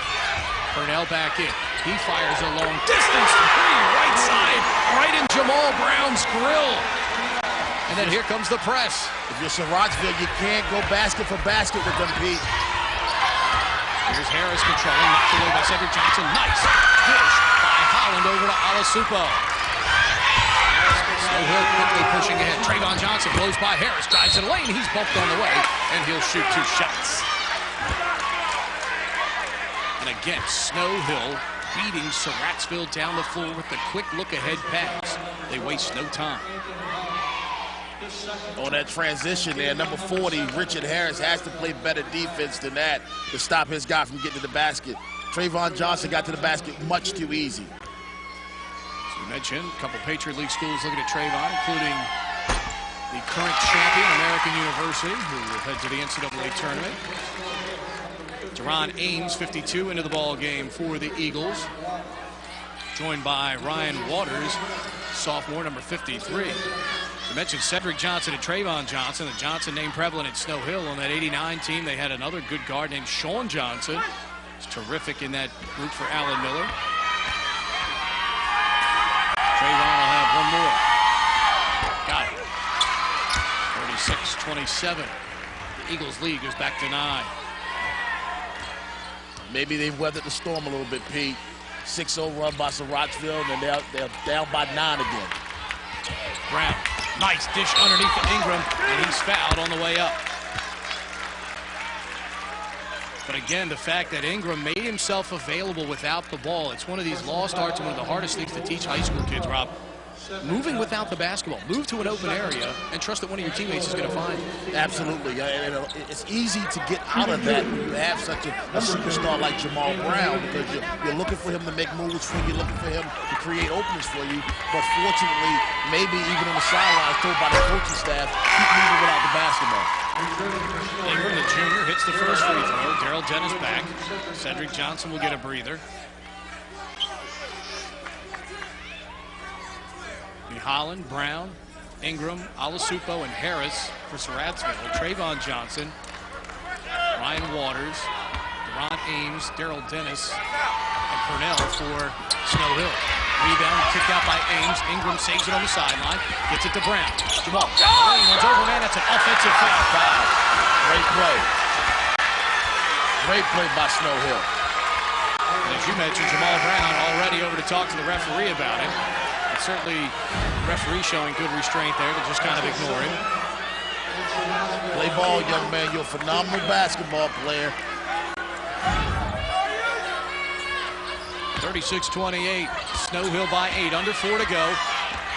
Purnell back in. He fires a long distance 3, right side, right in Jamal Brown's grill. And then here comes the press. If you're Surrattsville, you can't go basket for basket with them, Pete. Here's Harris controlling, knocked away by Cedric Johnson. Nice dish by Holland over to Alasupo. Snow Hill quickly pushing ahead. Trayvon Johnson blows by Harris, drives in the lane. He's bumped on the way, and he'll shoot 2 shots. And again, Snow Hill beating Surrattsville down the floor with the quick look-ahead pass. They waste no time. On that transition there, number 40, Richard Harris, has to play better defense than that to stop his guy from getting to the basket. Trayvon Johnson got to the basket much too easy. As we mentioned, a couple Patriot League schools looking at Trayvon, including the current champion, American University, who will head to the NCAA tournament. Deron Ames, 52, into the ball game for the Eagles, joined by Ryan Waters, sophomore, number 53. We mentioned Cedric Johnson and Trayvon Johnson. The Johnson name prevalent at Snow Hill. On that 89 team, they had another good guard named Sean Johnson. He's terrific in that group for Alan Miller. Trayvon will have one more. Got it. 36-27. Eagles lead goes back to 9. Maybe they've weathered the storm a little bit, Pete. 6-0 run by Surrattsville, and they're down by 9 again. Brown, nice dish underneath to Ingram, and he's fouled on the way up. But again, the fact that Ingram made himself available without the ball, it's one of these lost arts and one of the hardest things to teach high school kids, Rob. Moving without the basketball. Move to an open area and trust that one of your teammates is going to find you. Absolutely. It's easy to get out of that when you have such a superstar like Jamal Brown, because you're looking for him to make moves for you, you're looking for him to create openings for you. But fortunately, maybe even on the sidelines, told by the coaching staff, keep moving without the basketball. Ingram, the junior, hits the first free throw. Daryl Dennis back. Cedric Johnson will get a breather. Holland, Brown, Ingram, Alasupo, and Harris for Surrattsville. Trayvon Johnson, Ryan Waters, Deron Ames, Daryl Dennis, and Purnell for Snow Hill. Rebound, kicked out by Ames. Ingram saves it on the sideline, gets it to Brown. Jamal, runs over, man. That's an offensive foul. Great play. Great play by Snow Hill. And as you mentioned, Jamal Brown already over to talk to the referee about it. Certainly, referee showing good restraint there to just kind of ignore him. Play ball, young man. You're a phenomenal basketball player. 36-28. Snow Hill by 8. Under 4 to go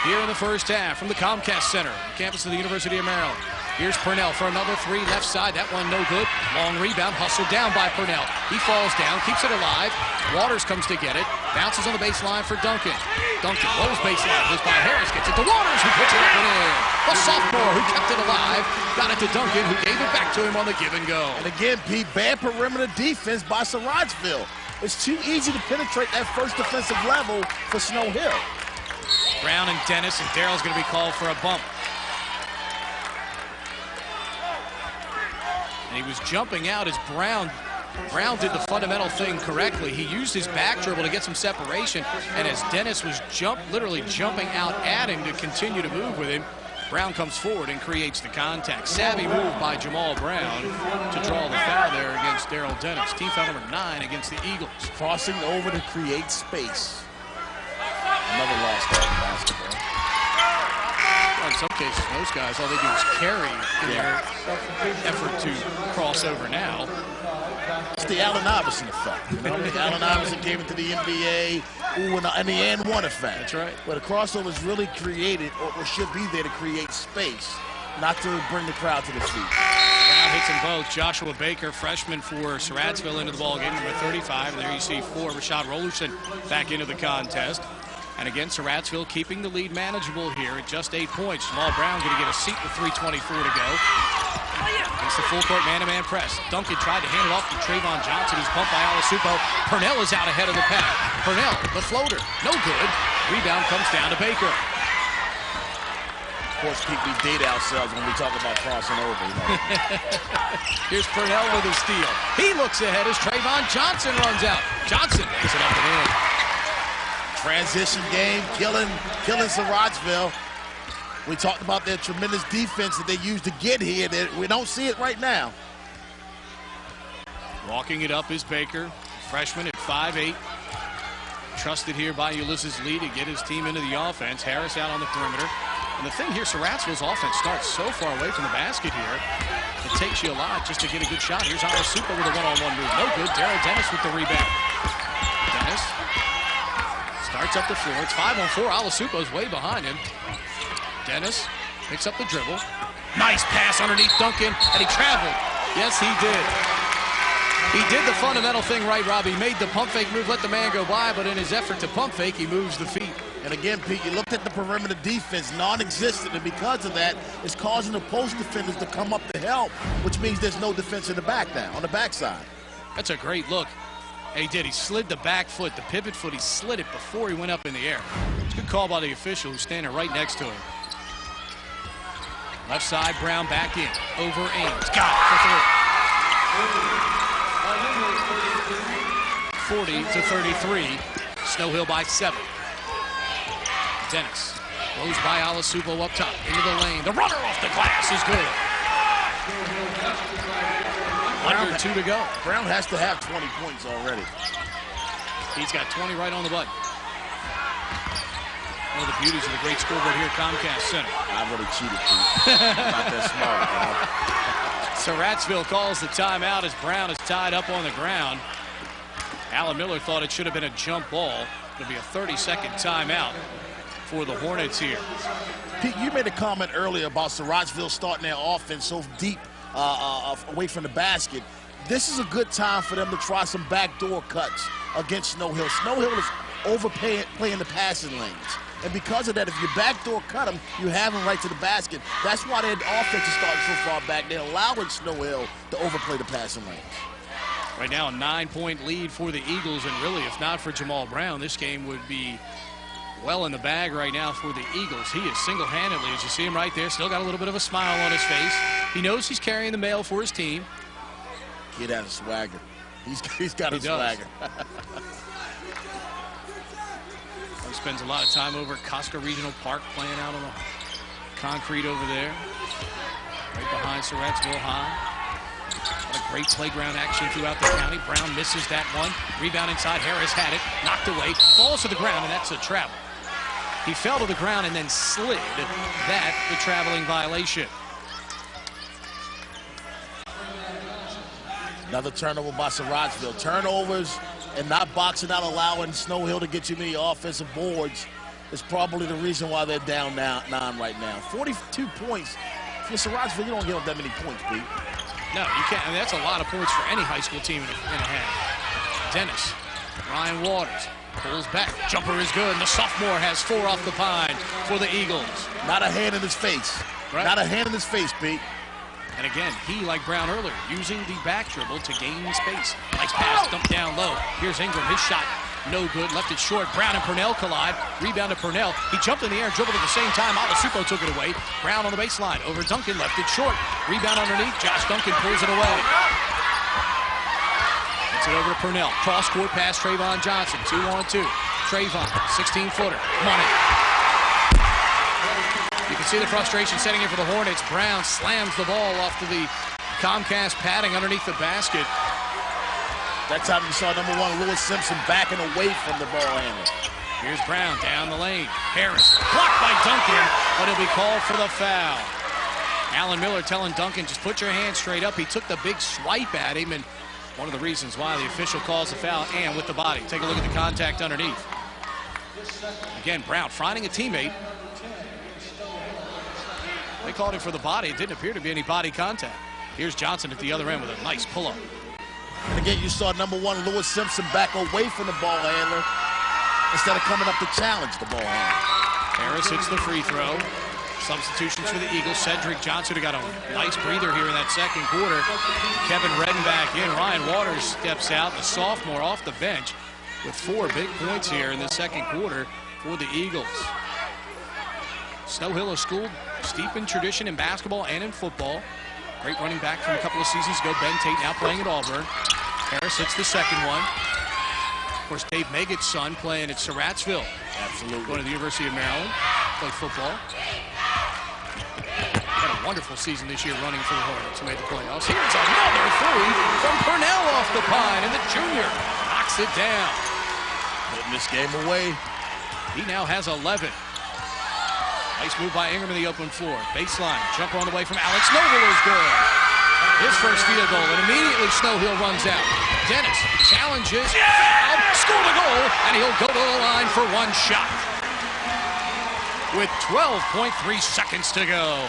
here in the first half from the Comcast Center, campus of the University of Maryland. Here's Purnell for another 3, left side. That one no good. Long rebound, hustled down by Purnell. He falls down, keeps it alive. Waters comes to get it. Bounces on the baseline for Duncan. Duncan rolls baseline. Goes by Harris, gets it to Waters, who puts it up and in. The sophomore who kept it alive. Got it to Duncan, who gave it back to him on the give and go. And again, Pete, bad perimeter defense by Surrattsville. It's too easy to penetrate that first defensive level for Snow Hill. Brown and Dennis, and Daryl's going to be called for a bump. And he was jumping out as Brown did the fundamental thing correctly. He used his back dribble to get some separation, and as Dennis was literally jumping out at him to continue to move with him, Brown comes forward and creates the contact. Savvy move by Jamal Brown to draw the foul there against Daryl Dennis. Team foul number 9 against the Eagles. Crossing over to create space. Another lost out in basketball. Well, in some cases, most guys, all they do is carry in their effort to cross over now. It's the Allen Iverson effect. You know? Allen Iverson came into the NBA, and the and one effect. That's right. Where the crossover is really created, or should be there to create space, not to bring the crowd to the feet. Brown hits them both. Joshua Baker, freshman for Surrattsville, into the ball game, number 35. And there you see 4, Rashad Rollerson back into the contest. And again, Surrattsville keeping the lead manageable here at just 8 points. Jamal Brown going to get a seat with 3:24 to go. It's the full court man-to-man press. Duncan tried to hand it off to Trayvon Johnson. He's bumped by Alasupo. Purnell is out ahead of the pack. Purnell, the floater, no good. Rebound comes down to Baker. Of course, Pete, we date ourselves when we talk about crossing over. You know? Here's Purnell with a steal. He looks ahead as Trayvon Johnson runs out. Johnson lays it up and in. Transition game, killing Surrattsville. We talked about their tremendous defense that they used to get here. We don't see it right now. Walking it up is Baker, freshman at 5'8". Trusted here by Ulysses Lee to get his team into the offense. Harris out on the perimeter. And the thing here, Surrattsville's offense starts so far away from the basket here. It takes you a lot just to get a good shot. Here's Alasupo with a one-on-one move. No good. Daryl Dennis with the rebound. Dennis starts up the floor. It's 5-on-4. Alasupo's way behind him. Dennis picks up the dribble. Nice pass underneath Duncan, and he traveled. Yes, he did. He did the fundamental thing right, Rob. He made the pump fake move, let the man go by, but in his effort to pump fake, he moves the feet. And again, Pete, you looked at the perimeter defense, non-existent, and because of that, it's causing the post defenders to come up to help, which means there's no defense in the back now, on the backside. That's a great look. And he did. He slid the back foot, the pivot foot. He slid it before he went up in the air. It's a good call by the official who's standing right next to him. Left side, Brown back in. Over Ames. Got it for 3. 40-33. Snow Hill by 7. Dennis goes by Alasupo up top into the lane. The runner off the glass is good. Under 2 to go. Brown has to have 20 points already. He's got 20 right on the button. One of the beauties of the great scoreboard here at Comcast Center. I would have cheated, Pete. I'm not that smart, Surrattsville calls the timeout as Brown is tied up on the ground. Alan Miller thought it should have been a jump ball. It'll be a 30-second timeout for the Hornets here. Pete, you made a comment earlier about Surrattsville starting their offense so deep away from the basket. This is a good time for them to try some backdoor cuts against Snow Hill. Snow Hill is playing the passing lanes. And because of that, if you backdoor cut them, you have them right to the basket. That's why their offense is starting so far back. They're allowing Snow Hill to overplay the passing lanes. Right now, a 9-point lead for the Eagles. And really, if not for Jamal Brown, this game would be well in the bag right now for the Eagles. He is single-handedly, as you see him right there, still got a little bit of a smile on his face. He knows he's carrying the mail for his team. Kid has a swagger. He's got a swagger. He spends a lot of time over at Costco Regional Park playing out on the concrete over there. Right behind Surrattsville High. What a great playground action throughout the county. Brown misses that one. Rebound inside. Harris had it. Knocked away. Falls to the ground, and that's a travel. He fell to the ground and then slid. That, the traveling violation. Another turnover by Surrattsville. Turnovers and not boxing out, allowing Snow Hill to get too many offensive boards is probably the reason why they're down 9 right now. 42 points. If you're Surrattsville, you don't give up that many points, Pete. No, you can't. I mean, that's a lot of points for any high school team in a half. Dennis, Ryan Waters pulls back. Jumper is good, and the sophomore has 4 off the pine for the Eagles. Not a hand in his face. Right. Not a hand in his face, Pete. And again, he, like Brown earlier, using the back dribble to gain space. Nice pass, dumped down low. Here's Ingram, his shot, no good, left it short. Brown and Purnell collide, rebound to Purnell. He jumped in the air and dribbled at the same time. Alasupo took it away. Brown on the baseline, over Duncan, left it short. Rebound underneath, Josh Duncan pulls it away. Gets it over to Purnell. Cross-court pass, Trayvon Johnson, 2-on-2. Trayvon, 16-footer, money. You can see the frustration setting in for the Hornets. Brown slams the ball off to the Comcast padding underneath the basket. That time you saw number 1, Lewis Simpson, backing away from the ball handler. Here's Brown down the lane. Harris blocked by Duncan, but he'll be called for the foul. Alan Miller telling Duncan, just put your hand straight up. He took the big swipe at him, and one of the reasons why the official calls the foul, and with the body. Take a look at the contact underneath. Again, Brown finding a teammate. They called him for the body. It didn't appear to be any body contact. Here's Johnson at the other end with a nice pull-up. And again, you saw number 1, Lewis Simpson, back away from the ball handler instead of coming up to challenge the ball handler. Harris hits the free throw. Substitutions for the Eagles. Cedric Johnson got a nice breather here in that second quarter. Kevin Redden back in. Ryan Waters steps out, the sophomore off the bench, with 4 big points here in the second quarter for the Eagles. Snow Hill, a school steep in tradition in basketball and in football. Great running back from a couple of seasons ago, Ben Tate, now playing at Auburn. Harris hits the second one. Of course, Dave Maggot's son playing at Surrattsville. Absolutely. Going to the University of Maryland, play football. Had a wonderful season this year running for the Hornets, who made the playoffs. Here's another 3 from Purnell off the pine, and the junior knocks it down. Putting this game away. He now has 11. Nice move by Ingram in the open floor. Baseline, jumper on the way from Alex Noble is good. His first field goal, and immediately Snow Hill runs out. Dennis challenges, foul, scored a goal, and he'll go to the line for 1 shot. With 12.3 seconds to go.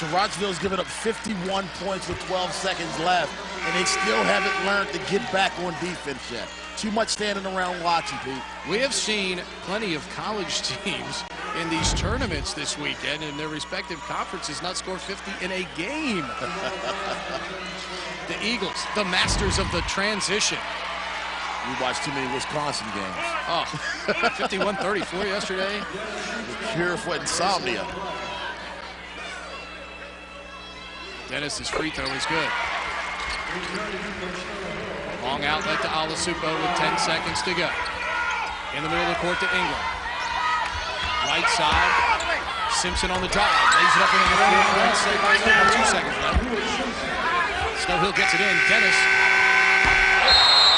Surrattsville's given up 51 points with 12 seconds left, and they still haven't learned to get back on defense yet. Too much standing around watching, Pete. We have seen plenty of college teams in these tournaments this weekend in their respective conferences not score 50 in a game. The Eagles, the masters of the transition. We watched too many Wisconsin games. Oh, 51-34 yesterday. Cure for insomnia. Dennis's free throw is good. Long outlet to Alasupo with 10 seconds to go. In the middle of the court to Ingram. Right side, Simpson on the drive. Lays it up in the middle. 2 seconds left. Snow Hill gets it in. Dennis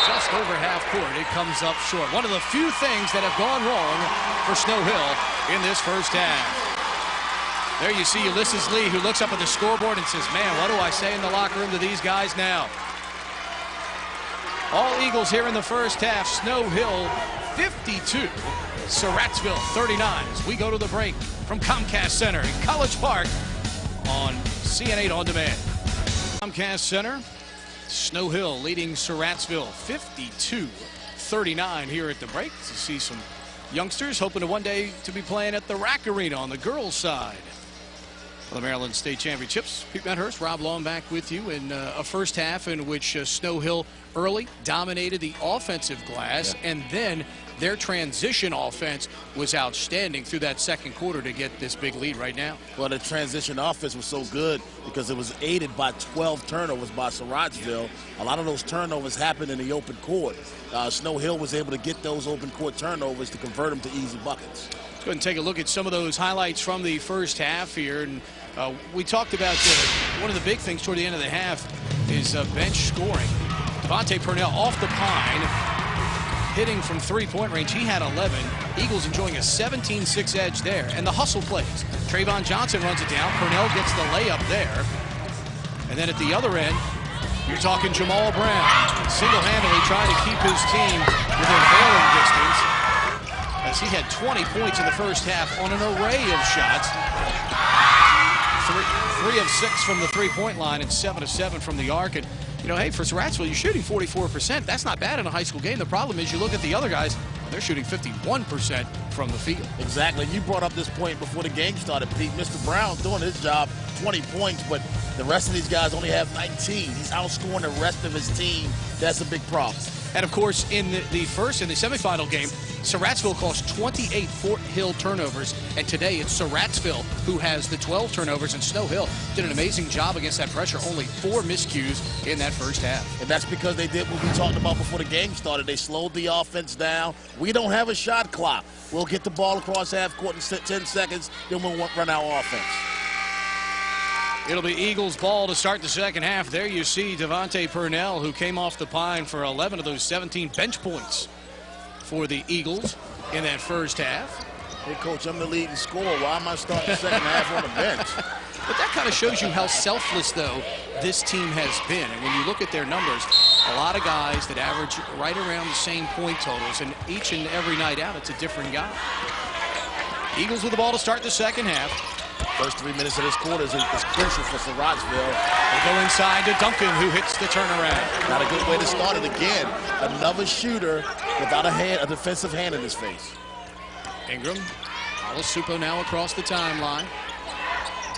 just over half court. It comes up short. One of the few things that have gone wrong for Snow Hill in this first half. There you see Ulysses Lee, who looks up at the scoreboard and says, man, what do I say in the locker room to these guys now? All Eagles here in the first half. Snow Hill 52, Surrattsville 39. As we go to the break from Comcast Center in College Park on CN8 On Demand. Comcast Center, Snow Hill leading Surrattsville 52-39 here at the break. To see some youngsters hoping to one day to be playing at the Rack Arena on the girls' side of the Maryland State Championships. Pete Medhurst, Rob Long back with you in a first half in which Snow Hill early dominated the offensive glass, and then their transition offense was outstanding through that second quarter to get this big lead right now. Well, the transition offense was so good because it was aided by 12 turnovers by Surrattsville. A lot of those turnovers happened in the open court. Snow Hill was able to get those open court turnovers to convert them to easy buckets. Let's go ahead and take a look at some of those highlights from the first half here. And we talked about one of the big things toward the end of the half is bench scoring. Devontae Purnell off the pine, hitting from three-point range. He had 11. Eagles enjoying a 17-6 edge there. And the hustle plays. Trayvon Johnson runs it down. Purnell gets the layup there. And then at the other end, you're talking Jamal Brown. Single-handedly trying to keep his team within bailing distance, as he had 20 points in the first half on an array of shots. 3 of 6 from the three-point line and 7 of 7 from the arc. And, you know, hey, for Surrattsville, you're shooting 44%. That's not bad in a high school game. The problem is you look at the other guys, they're shooting 51% from the field. Exactly. You brought up this point before the game started, Pete. Mr. Brown doing his job, 20 points, but the rest of these guys only have 19. He's outscoring the rest of his team. That's a big problem. And, of course, in the semifinal game, Surrattsville caused 28 Fort Hill turnovers, and today it's Surrattsville who has the 12 turnovers, and Snow Hill did an amazing job against that pressure. Only 4 miscues in that first half. And that's because they did what we talked about before the game started. They slowed the offense down. We don't have a shot clock. We'll get the ball across half court in 10 seconds, then we'll run our offense. It'll be Eagles ball to start the second half. There you see Devontae Purnell, who came off the pine for 11 of those 17 bench points for the Eagles in that first half. Hey, Coach, I'm the leading scorer. Why am I starting the second half on the bench? But that kind of shows you how selfless, though, this team has been. And when you look at their numbers, a lot of guys that average right around the same point totals, and each and every night out, it's a different guy. Eagles with the ball to start the second half. First 3 minutes of this quarter is crucial for Surrattsville. They go inside to Duncan, who hits the turnaround. Not a good way to start it again. Another shooter without a defensive hand in his face. Ingram, Alasupo now across the timeline.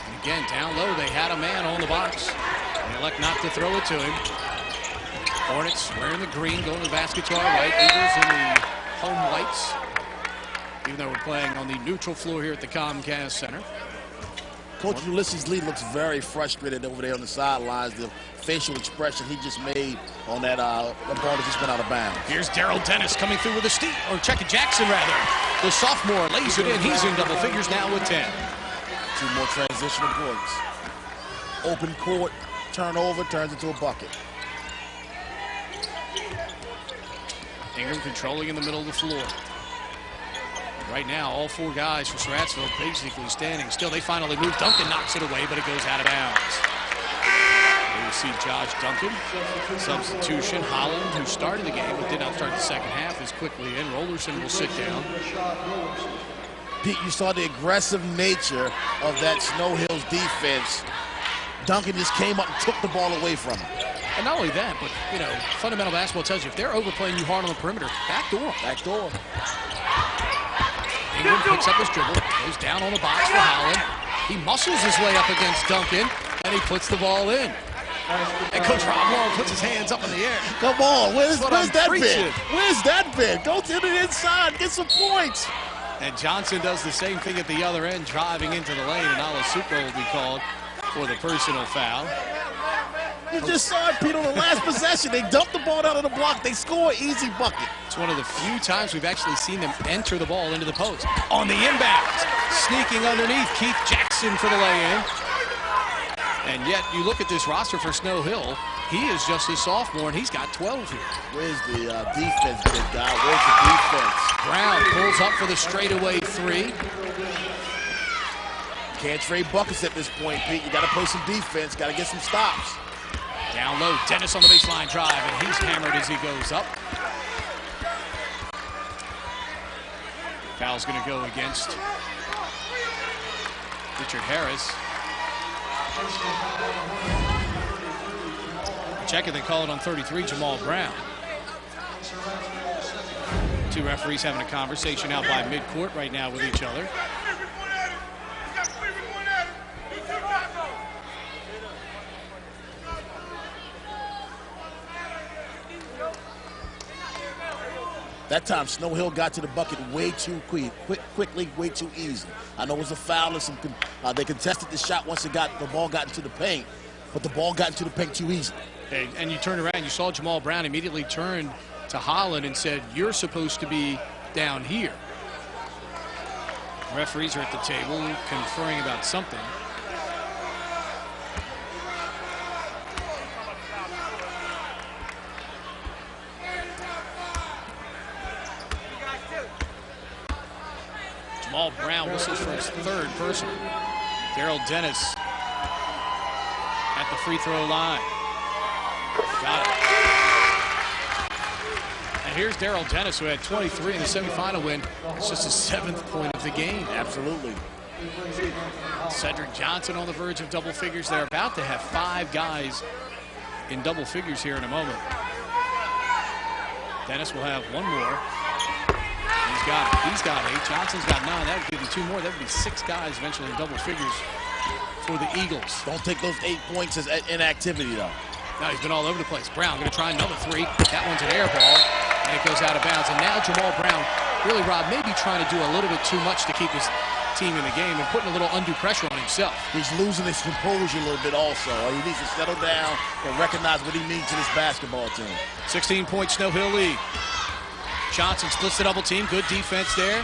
And again, down low, they had a man on the box. They elect not to throw it to him. Hornets wearing the green, going to the basket to our right. Eagles in the home whites, even though we're playing on the neutral floor here at the Comcast Center. Coach Ulysses Lee looks very frustrated over there on the sidelines. The facial expression he just made on that ball that just went out of bounds. Here's Daryl Dennis coming through with a steal, or Checker Jackson rather. The sophomore lays it in. He's in double figures now with 10. 2 more transitional points. Open court, turnover, turns into a bucket. Ingram controlling in the middle of the floor. Right now, all 4 guys for Surrattsville basically standing still. They finally move. Duncan knocks it away, but it goes out of bounds. There you see Josh Duncan. Substitution. Holland, who started the game but did not start the second half, is quickly in. Rollerson will sit down. Pete, you saw the aggressive nature of that Snow Hills defense. Duncan just came up and took the ball away from him. And not only that, but, you know, fundamental basketball tells you if they're overplaying you hard on the perimeter, backdoor. Backdoor. Ingram picks up his dribble, goes down on the box for Holland. He muscles his way up against Duncan, and he puts the ball in. And Coach Rob Long puts his hands up in the air. Come on, where's that preaching. been? Where's that been? Go to the inside, get some points. And Johnson does the same thing at the other end, driving into the lane, and Alasupo will be called for the personal foul. You just saw it, Pete, on the last possession. They dumped the ball out of the block. They score an easy bucket. It's one of the few times we've actually seen them enter the ball into the post. On the inbound, sneaking underneath, Keith Jackson for the lay-in. And yet, you look at this roster for Snow Hill, he is just a sophomore, and he's got 12 here. Where's the defense, big guy? Where's the defense? Brown pulls up for the straightaway three. Can't trade buckets at this point, Pete. You got to play some defense, got to get some stops. Down low, Dennis on the baseline drive, and he's hammered as he goes up. Foul's going to go against Richard Harris. Checking, they call it on 33, Jamal Brown. Two referees having a conversation out by midcourt right now with each other. That time, Snow Hill got to the bucket way too quickly, way too easy. I know it was a foul, and they contested the shot once the ball got into the paint, but the ball got into the paint too easy. And you turned around, you saw Jamal Brown immediately turn to Holland and said, "You're supposed to be down here." Referees are at the table conferring about something. Jamal Brown whistles for his third personal. Daryl Dennis at the free throw line. Got it. And here's Daryl Dennis, who had 23 in the semifinal win. It's just his 7th point of the game. Absolutely. Cedric Johnson on the verge of double figures. They're about to have 5 guys in double figures here in a moment. Dennis will have 1 more. He's got it. He's got 8. Johnson's got 9. That would give you 2 more. That would be 6 guys eventually in double figures for the Eagles. Don't take those 8 points as inactivity, though. Now he's been all over the place. Brown going to try another 3. That one's an air ball, and it goes out of bounds. And now Jamal Brown, really, Rob, maybe trying to do a little bit too much to keep his team in the game and putting a little undue pressure on himself. He's losing his composure a little bit also. He needs to settle down and recognize what he means to this basketball team. 16-point Snow Hill lead. Johnson splits the double team. Good defense there.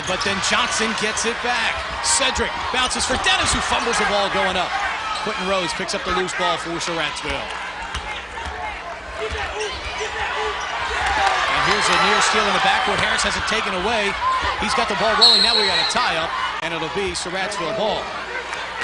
But then Johnson gets it back. Cedric bounces for Dennis, who fumbles the ball going up. Quentin Rose picks up the loose ball for Surrattsville. And here's a near steal in the backcourt. Harris has it taken away. He's got the ball rolling. Now we got a tie-up, and it'll be Surrattsville ball.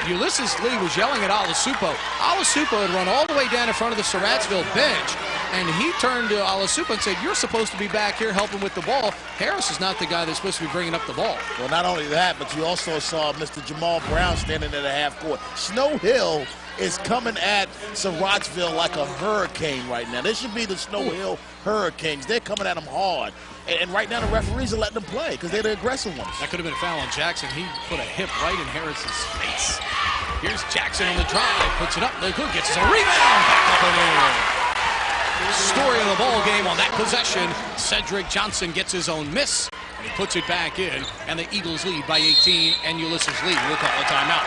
Ulysses Lee was yelling at Alasupo. Alasupo had run all the way down in front of the Surrattsville bench, and he turned to Alasupo and said, "You're supposed to be back here helping with the ball. Harris is not the guy that's supposed to be bringing up the ball." Well, not only that, but you also saw Mr. Jamal Brown standing at a half court. Snow Hill is coming at Surrattsville like a hurricane right now. This should be the Snow Hill Hurricanes. They're coming at them hard. And right now the referees are letting them play because they're the aggressive ones. That could have been a foul on Jackson. He put a hip right in Harris's face. Here's Jackson on the drive. Puts it up. No good. Gets a rebound. Back up and in. Story of the ball game on that possession. Cedric Johnson gets his own miss, and he puts it back in. And the Eagles lead by 18, and Ulysses Lee will call a timeout.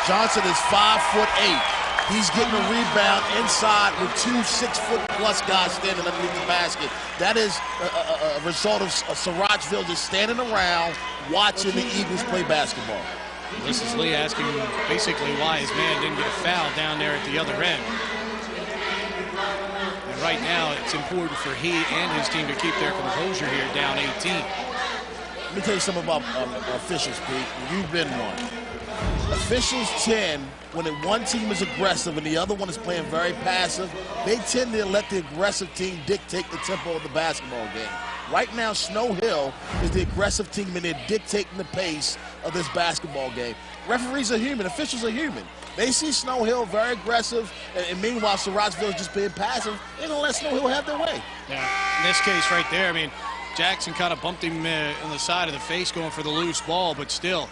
Johnson is 5'8". He's getting a rebound inside with 2 6-foot-plus guys standing underneath the basket. That is a result of Surrattsville just standing around watching the Eagles play basketball. Ulysses Lee asking basically why his man didn't get a foul down there at the other end. And right now, it's important for he and his team to keep their composure here, down 18. Let me tell you something about officials, Pete. You've been one. Officials tend, when one team is aggressive and the other one is playing very passive, they tend to let the aggressive team dictate the tempo of the basketball game. Right now, Snow Hill is the aggressive team, and they're dictating the pace of this basketball game. Referees are human. Officials are human. They see Snow Hill very aggressive, and meanwhile, Surrattsville is just being passive. They're going to let Snow Hill have their way. Yeah, in this case right there, I mean, Jackson kind of bumped him on the side of the face going for the loose ball, but still,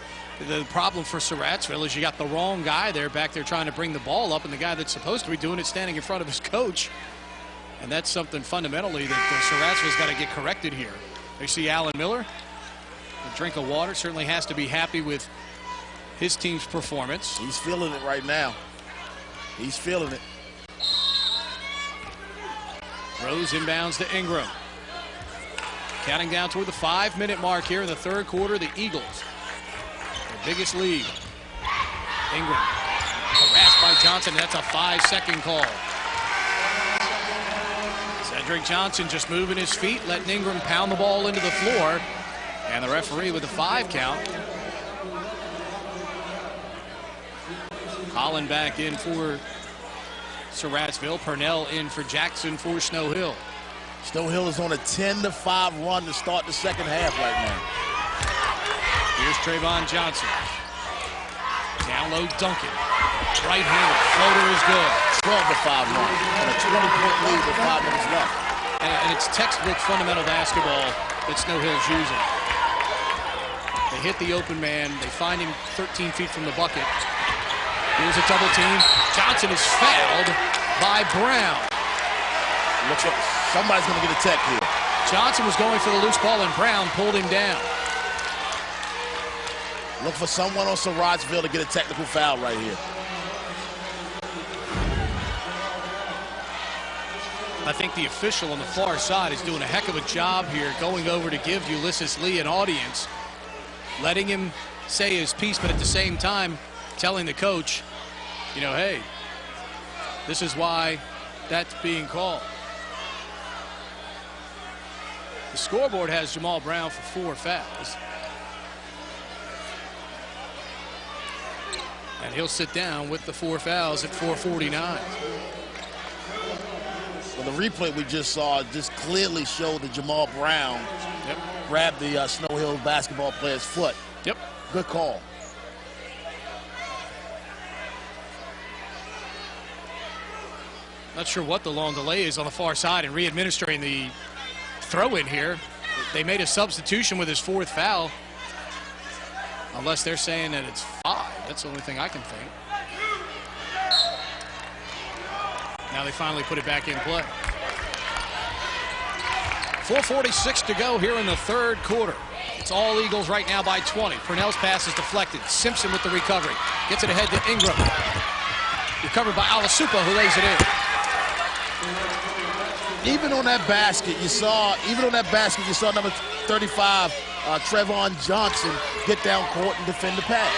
the problem for Surrattsville is you got the wrong guy there back there trying to bring the ball up, and the guy that's supposed to be doing it standing in front of his coach. And that's something fundamentally that Surrattsville's got to get corrected here. They see Alan Miller, a drink of water, certainly has to be happy with his team's performance. He's feeling it right now. He's feeling it. Rose inbounds to Ingram. Counting down toward the 5-minute mark here in the third quarter, the Eagles, their biggest lead. Ingram harassed by Johnson. That's a 5-second call. Cedric Johnson just moving his feet, letting Ingram pound the ball into the floor. And the referee with a 5 count. Holland back in for Surrattsville. Purnell in for Jackson for Snow Hill. Snow Hill is on a 10-5 run to start the second half right now. Here's Trayvon Johnson. Down low, Duncan. Right-handed, floater is good. 12-5 run and a 20-point lead with 5 minutes left. And it's textbook fundamental basketball that Snow Hill's using. They hit the open man. They find him 13 feet from the bucket. Here's a double team. Johnson is fouled by Brown. Looks like somebody's going to get a tech here. Johnson was going for the loose ball, and Brown pulled him down. Look for someone on Surrattsville to get a technical foul right here. I think the official on the far side is doing a heck of a job here, going over to give Ulysses Lee an audience, letting him say his piece, but at the same time telling the coach, you know, hey, this is why that's being called. The scoreboard has Jamal Brown for 4 fouls. And he'll sit down with the 4 fouls at 4:49. Well, the replay we just saw just clearly showed that Jamal Brown grabbed the Snow Hill basketball player's foot. Yep. Good call. Not sure what the long delay is on the far side and re-administering the throw in here. They made a substitution with his 4th foul. Unless they're saying that it's 5. That's the only thing I can think. Now they finally put it back in play. 4:46 to go here in the third quarter. It's all Eagles right now by 20. Purnell's pass is deflected. Simpson with the recovery. Gets it ahead to Ingram. Recovered by Alasupa, who lays it in. Even on that basket, you saw number 35, Trayvon Johnson, get down court and defend the pass.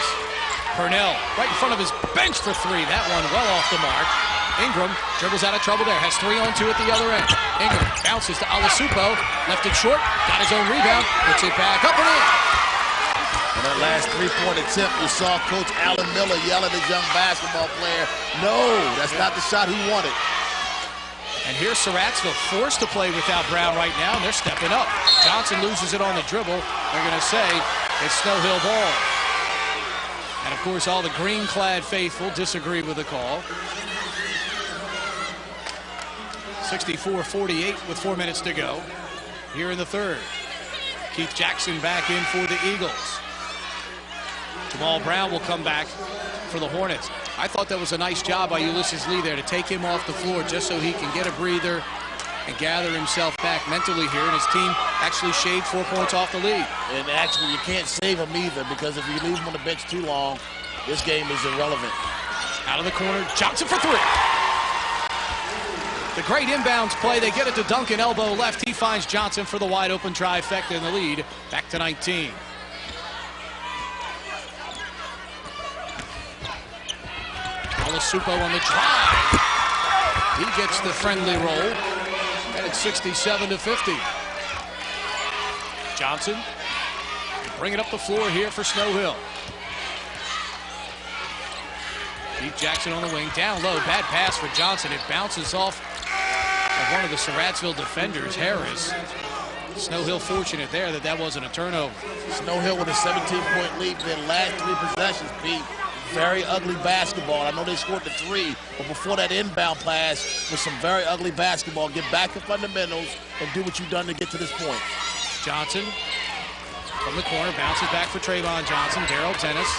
Purnell right in front of his bench for 3. That one well off the mark. Ingram dribbles out of trouble there. Has 3 on 2 at the other end. Ingram bounces to Alasupo. Left it short. Got his own rebound. Puts it back up and in. On that last 3-point attempt, you saw Coach Alan Miller yell at his young basketball player, no, that's not the shot he wanted. And here's Surrattsville forced to play without Brown right now, and they're stepping up. Johnson loses it on the dribble. They're going to say it's Snow Hill ball. And, of course, all the green-clad faithful disagree with the call. 64-48 with 4 minutes to go here in the third. Keith Jackson back in for the Eagles. Jamal Brown will come back for the Hornets. I thought that was a nice job by Ulysses Lee there to take him off the floor just so he can get a breather and gather himself back mentally here. And his team actually shaved 4 points off the lead. And actually, you can't save him either, because if you leave him on the bench too long, this game is irrelevant. Out of the corner, Johnson for 3. The great inbounds play. They get it to Duncan, elbow left. He finds Johnson for the wide open trifecta in the lead. Back to 19. Alasupo on the drive. He gets the friendly roll. And it's 67-50. Johnson bring it up the floor here for Snow Hill. Keith Jackson on the wing, down low, bad pass for Johnson. It bounces off of one of the Surrattsville defenders, Harris. Snow Hill fortunate there that wasn't a turnover. Snow Hill with a 17-point lead for their last 3 possessions, Pete. Very ugly basketball. I know they scored the 3, but before that inbound pass was some very ugly basketball. Get back to fundamentals and do what you've done to get to this point. Johnson from the corner, bounces back for Trayvon Johnson. Darrell Tennis.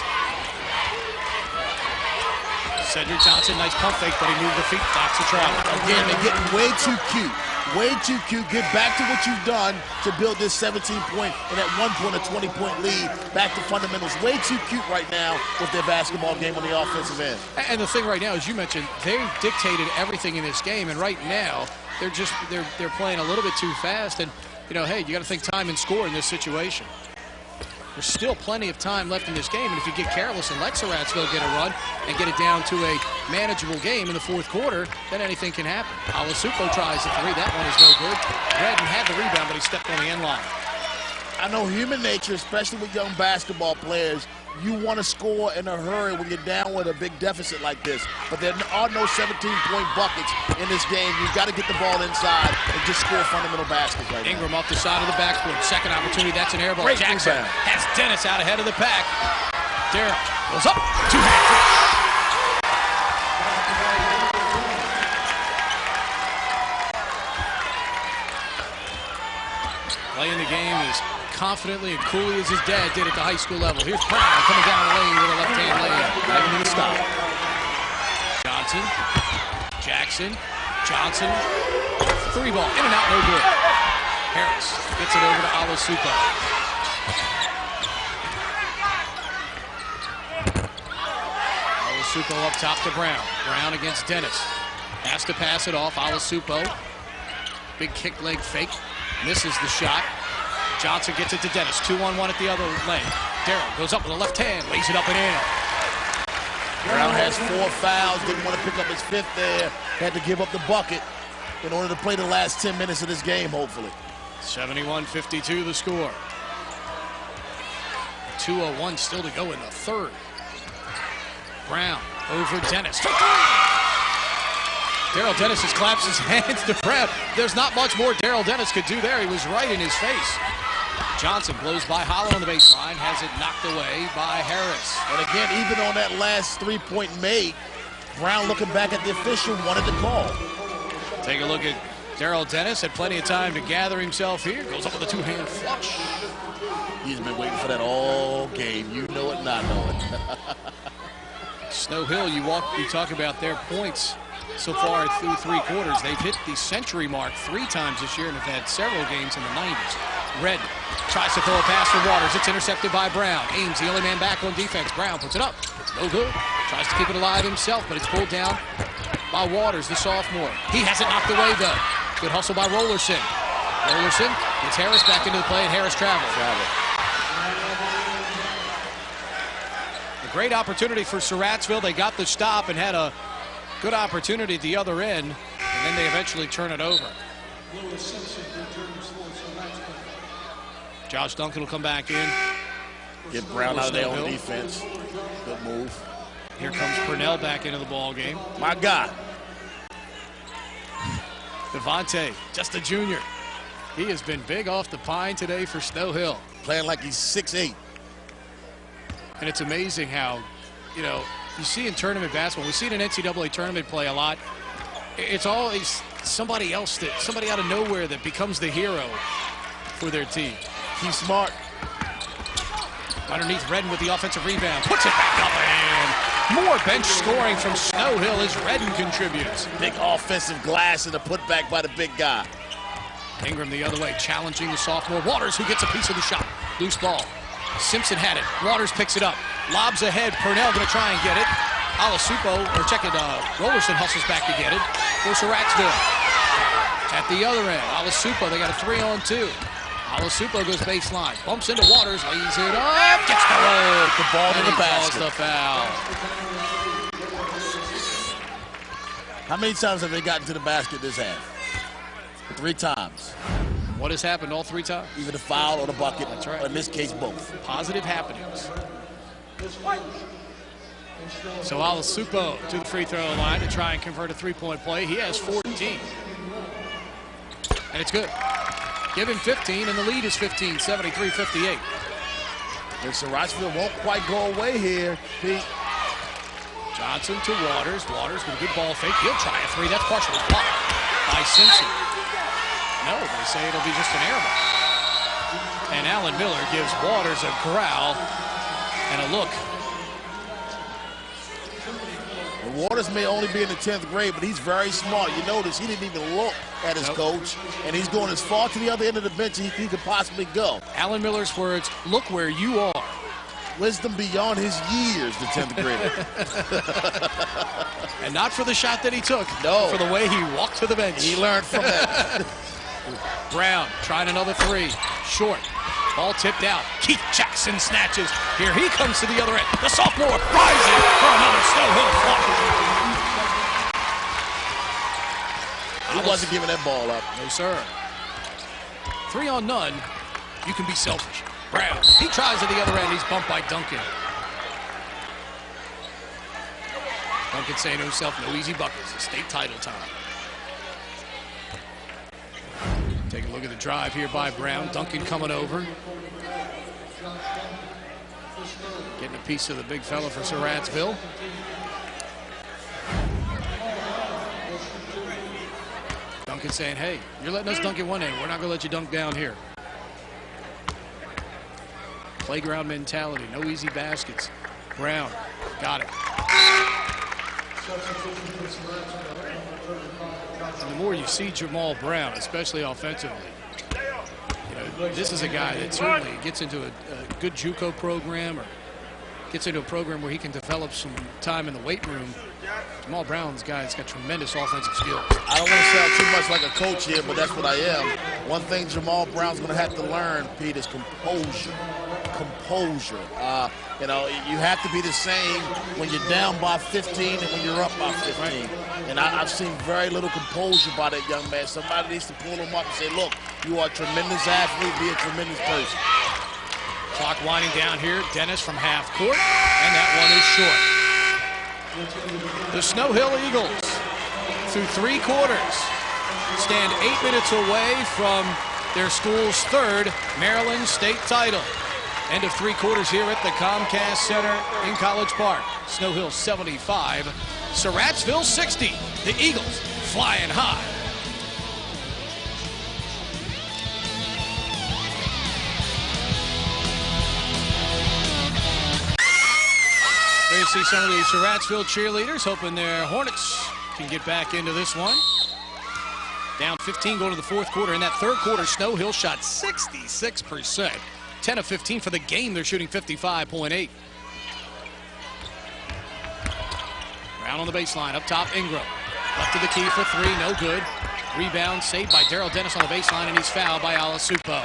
Cedric Johnson, nice pump fake, but he moved the feet. That's a try. Again, they're getting way too cute. Way too cute. Get back to what you've done to build this 17-point and at one point a 20-point lead. Back to fundamentals. Way too cute right now with their basketball game on the offensive end. And the thing right now, as you mentioned, they dictated everything in this game, and right now they're playing a little bit too fast. And you know, hey, you got to think time and score in this situation. There's still plenty of time left in this game, and if you get careless and let Surrattsville get a run and get it down to a manageable game in the fourth quarter, then anything can happen. Alasupo tries the three. That one is no good. Redden had the rebound, but he stepped on the end line. I know human nature, especially with young basketball players, you want to score in a hurry when you're down with a big deficit like this. But there are no 17-point buckets in this game. You've got to get the ball inside and just score fundamental baskets right Ingram now. up the side of the backboard. Second opportunity. That's an air ball. Great Jackson rebound. has Dennis out ahead of the pack. Darrell goes up. Two-hand finish. Playing the game as confidently and coolly as his dad did at the high school level. Here's Brown coming down the lane with a left-hand layup. Right into the stop. Johnson. Jackson. Johnson. Three ball. In and out, no good. Harris gets it over to Alasupo. Alasupo up top to Brown. Brown against Dennis. Has to pass it off. Alasupo. Big kick leg fake. Misses the shot. Johnson gets it to Dennis. 2-on-1 at the other lane. Darrell goes up with the left hand. Lays it up and in. Brown has 4 fouls. Didn't want to pick up his 5th there. Had to give up the bucket in order to play the last 10 minutes of this game, hopefully. 71-52 the score. 2:01 still to go in the third. Brown over Dennis. Darrell Dennis just claps his hands to Brown. There's not much more Darrell Dennis could do there. He was right in his face. Johnson blows by Hollow on the baseline, has it knocked away by Harris. And again, even on that last 3-point made, Brown looking back at the official wanted the call. Take a look at Darrell Dennis. Had plenty of time to gather himself here. Goes up with a two-hand flush. He's been waiting for that all game. You know it, not know it. Snow Hill, you talk about their points so far through 3 quarters. They've hit the century mark 3 times this year and have had several games in the 90s. Red tries to throw a pass for Waters. It's intercepted by Brown. Ames, the only man back on defense. Brown puts it up. It's no good. Tries to keep it alive himself, but it's pulled down by Waters, the sophomore. He has it knocked away, though. Good hustle by Rollerson. Rollerson gets Harris back into the play, and Harris travels. A great opportunity for Surrattsville. They got the stop and had a good opportunity at the other end, and then they eventually turn it over. Josh Duncan will come back in. Get Brown out of there on defense. Good move. Here comes Purnell back into the ball game. My God. Devontae, just a junior. He has been big off the pine today for Snow Hill. Playing like he's 6'8". And it's amazing how, you know, you see in tournament basketball, we see it in NCAA tournament play a lot. It's always somebody else, somebody out of nowhere that becomes the hero for their team. He's smart. Underneath Redden with the offensive rebound. Puts it back up and more bench scoring from Snow Hill as Redden contributes. Big offensive glass and a putback by the big guy. Ingram the other way, challenging the sophomore. Waters, who gets a piece of the shot. Loose ball. Simpson had it. Waters picks it up. Lobs ahead. Purnell going to try and get it. Alasupo, or check it, Rollerson hustles back to get it for Surrattsville. At the other end, Alasupo, they got a 3-on-2. Alasupo goes baseline, bumps into Waters, lays it up, gets the roll. The ball to the basket. The foul. How many times have they gotten to the basket this half? 3 times. What has happened all 3 times? Either the foul or the bucket. That's right. Or in this case, both. Positive happenings. So Alasupo to the free throw line to try and convert a 3-point play. He has 14. And it's good. Give him 15, and the lead is 15, 73-58. And Surrattsville won't quite go away here, Pete. Johnson to Waters. Waters with a good ball fake. He'll try a 3. That's partially blocked by Simpson. No, they say it'll be just an air ball. And Alan Miller gives Waters a growl and a look. And Waters may only be in the 10th grade, but he's very smart. You notice he didn't even look at his coach, and he's going as far to the other end of the bench as he could possibly go. Alan Miller's words, look where you are. Wisdom beyond his years, the 10th grader. And not for the shot that he took. No. For the way he walked to the bench. He learned from that. Brown trying another three. Short. Ball tipped out. Keith Jackson snatches. Here he comes to the other end. The sophomore rising for another Snow Hill flush. He wasn't giving that ball up. No, sir. 3 on none. You can be selfish. Brown. He tries at the other end. He's bumped by Duncan. Duncan saying to himself, no easy buckets. It's state title time. Take a look at the drive here by Brown. Duncan coming over. Getting a piece of the big fella for Surrattsville. Duncan saying, hey, you're letting us dunk at one end. We're not going to let you dunk down here. Playground mentality. No easy baskets. Brown got it. And the more you see Jamal Brown, especially offensively, you know, this is a guy that certainly gets into a good JUCO program or gets into a program where he can develop some time in the weight room. Jamal Brown's a guy that's got tremendous offensive skills. I don't want to sound too much like a coach here, but that's what I am. One thing Jamal Brown's going to have to learn, Pete, is composure. Composure. You know, you have to be the same when you're down by 15 and when you're up by 15. Right. And I've seen very little composure by that young man. Somebody needs to pull him up and say, look, you are a tremendous athlete, be a tremendous person. Clock winding down here. Dennis from half court, and that one is short. The Snow Hill Eagles, through 3 quarters, stand 8 minutes away from their school's 3rd Maryland state title. End of 3 quarters here at the Comcast Center in College Park. Snow Hill 75, Surrattsville 60. The Eagles flying high. There you see some of the Surrattsville cheerleaders hoping their Hornets can get back into this one. Down 15 going to the 4th quarter. In that 3rd quarter, Snow Hill shot 66%. 10 of 15 for the game. They're shooting 55.8. Brown on the baseline. Up top, Ingram. Left to the key for 3. No good. Rebound saved by Darrell Dennis on the baseline, and he's fouled by Alasupo.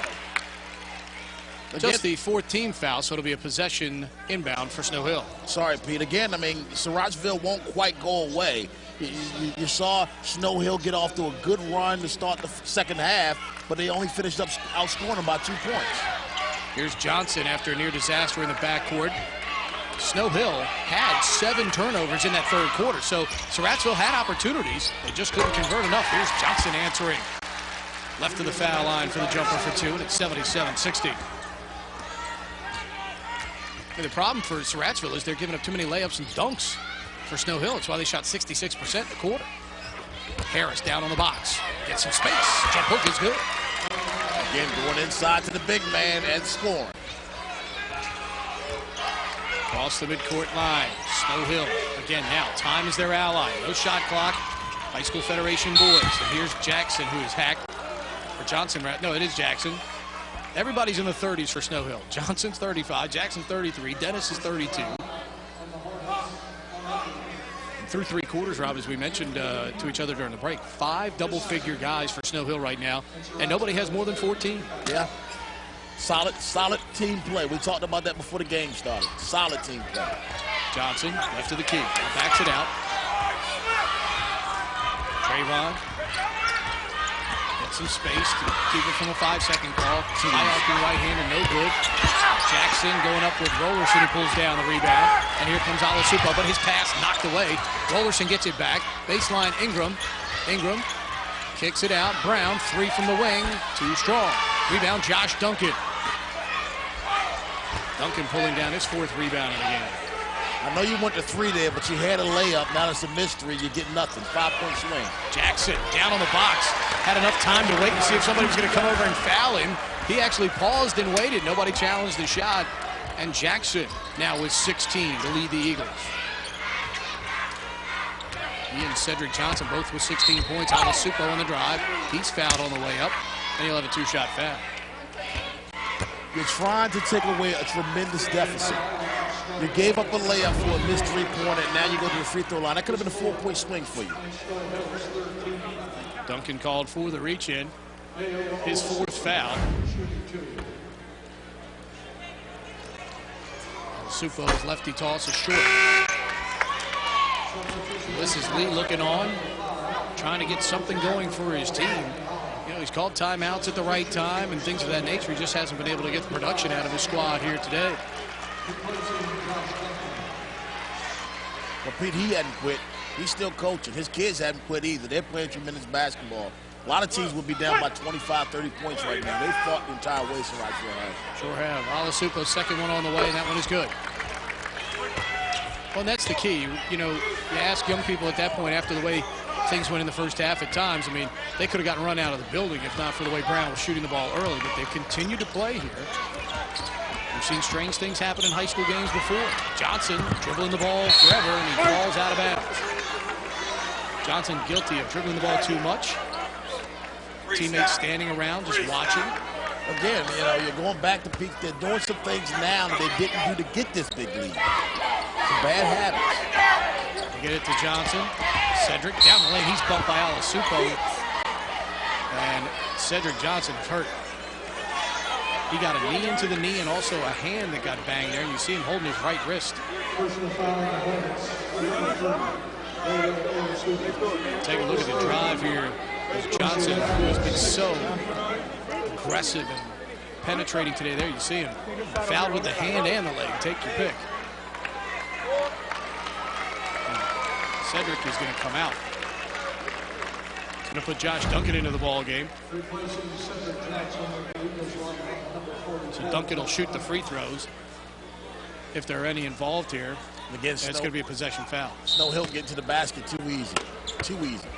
Just the 4th team foul, so it'll be a possession inbound for Snow Hill. Sorry, Pete. Again, I mean, Surrattsville won't quite go away. You saw Snow Hill get off to a good run to start the 2nd half, but they only finished up outscoring them by 2 points. Here's Johnson after a near disaster in the backcourt. Snow Hill had 7 turnovers in that 3rd quarter, so Surrattsville had opportunities. They just couldn't convert enough. Here's Johnson answering. Left to the foul line for the jumper for 2, and it's 77-60. The problem for Surrattsville is they're giving up too many layups and dunks for Snow Hill. That's why they shot 66% in the quarter. Harris down on the box. Gets some space. Jump hook is good. Again, going inside to the big man and scoring. Across the midcourt line. Snow Hill. Again, now time is their ally. No shot clock. High School Federation boys. And here's Jackson, who is hacked. Or Johnson, right? No, it is Jackson. Everybody's in the 30s for Snow Hill. Johnson's 35, Jackson 33, Dennis is 32. And through 3 quarters, Rob, as we mentioned to each other during the break, 5 double-figure guys for Snow Hill right now, and nobody has more than 14. Yeah. Solid team play. We talked about that before the game started. Solid team play. Johnson, left to the key. Backs it out. Trayvon. Some space to keep it from a 5-second call. High arcing right-hander, no good. Jackson going up with Rollerson, who pulls down the rebound. And here comes Alasupo, but his pass knocked away. Rollerson gets it back. Baseline, Ingram. Ingram kicks it out. Brown, 3 from the wing. Too strong. Rebound, Josh Duncan. Duncan pulling down his 4th rebound of the game. I know you went to 3 there, but you had a layup. Now it's a mystery. You get nothing. 5-point swing. Jackson down on the box. Had enough time to wait and see if somebody was going to come over and foul him. He actually paused and waited. Nobody challenged the shot. And Jackson now with 16 to lead the Eagles. He and Cedric Johnson both with 16 points. Alasupo on the drive. He's fouled on the way up. And he'll have a 2-shot foul. You're trying to take away a tremendous deficit. You gave up a layup for a missed 3-pointer, and now you go to the free throw line. That could have been a 4-point swing for you. Duncan called for the reach-in. his 4th foul. Supo's lefty toss is short. This is Lee looking on, trying to get something going for his team. You know, he's called timeouts at the right time and things of that nature. He just hasn't been able to get the production out of his squad here today. Well, Pete, he hadn't quit. He's still coaching. His kids haven't quit either. They're playing tremendous basketball. A lot of teams would be down by 25, 30 points right now. They fought the entire way, Surrattsville has. Sure have. Alasupo's second one on the way, and that one is good. Well, and that's the key. You know, you ask young people at that point after the way things went in the first half at times. I mean, they could have gotten run out of the building if not for the way Brown was shooting the ball early, but they've continued to play here. We've seen strange things happen in high school games before. Johnson dribbling the ball forever, and he falls out of bounds. Johnson guilty of dribbling the ball too much. Teammates standing around just watching. Again, you know, you're going back to peak. They're doing some things now that they didn't do to get this big lead. Some bad habits. They get it to Johnson. Cedric down the lane. He's bumped by Alasupo. And Cedric Johnson is hurt. He got a knee into the knee and also a hand that got banged there. You see him holding his right wrist. Take a look at the drive here. Johnson, who has been so aggressive and penetrating today. There you see him. Fouled with the hand and the leg. Take your pick. Cedric is going to come out. He's going to put Josh Duncan into the ball game. So Duncan will shoot the free throws if there are any involved here. Again, it's going to be a possession foul. Snow Hill getting to the basket too easy. Too easy.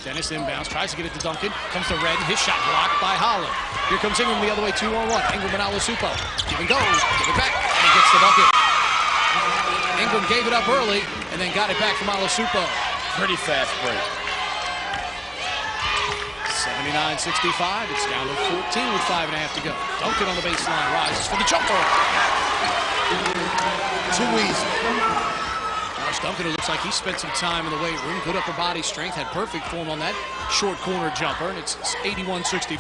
Dennis inbounds, tries to get it to Duncan. Comes to Redden, his shot blocked by Holland. Here comes Ingram the other way, 2-on-1. Ingram and Alasupo. Give and go, give it back, and he gets the bucket. Ingram gave it up early, and then got it back from Alasupo. Pretty fast break. 79-65, it's down to 14 with 5.5 to go. Duncan on the baseline, rises for the jumper. Too easy. Duncan, who looks like he spent some time in the weight room, good upper body strength, had perfect form on that short corner jumper, and it's 81-65.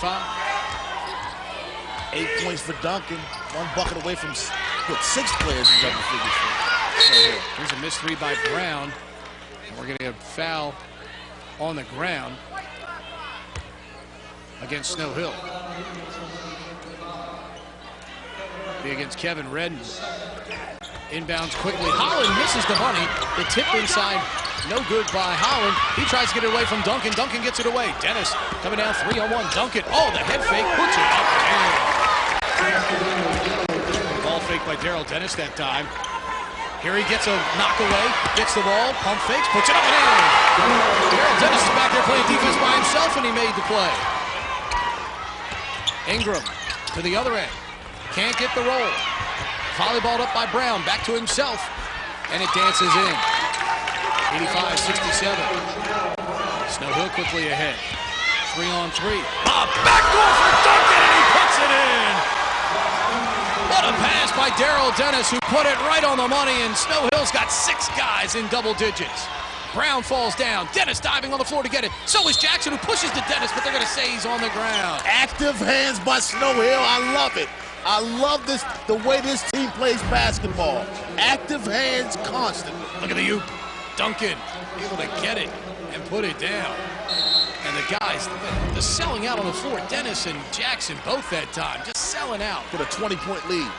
8 points for Duncan, 1 bucket away from 6 players in double figures. So here's a missed 3 by Brown, and we're going to get a foul on the ground against Snow Hill. Be against Kevin Redden. Inbounds quickly. Holland misses the money. The tip inside, no good by Holland. He tries to get it away from Duncan. Duncan gets it away. Dennis coming down 3-on-1. Duncan, oh, the head fake, puts it up and in. Ball fake by Daryl Dennis that time. Here he gets a knock away, gets the ball, pump fakes, puts it up and in. Daryl Dennis is back there playing defense by himself, and he made the play. Ingram to the other end. Can't get the roll. Volleyballed up by Brown, back to himself, and it dances in. 85-67. Snow Hill quickly ahead. 3-on-3. Backdoor for Duncan, and he puts it in. What a pass by Daryl Dennis, who put it right on the money, and Snow Hill's got 6 guys in double digits. Brown falls down. Dennis diving on the floor to get it. So is Jackson, who pushes to Dennis, but they're going to say he's on the ground. Active hands by Snow Hill. I love it. I love this, the way this team plays basketball. Active hands constantly. Look at the oop. Duncan able to get it and put it down. And the guys, the selling out on the floor. Dennis and Jackson both that time, just selling out. With a 20-point lead.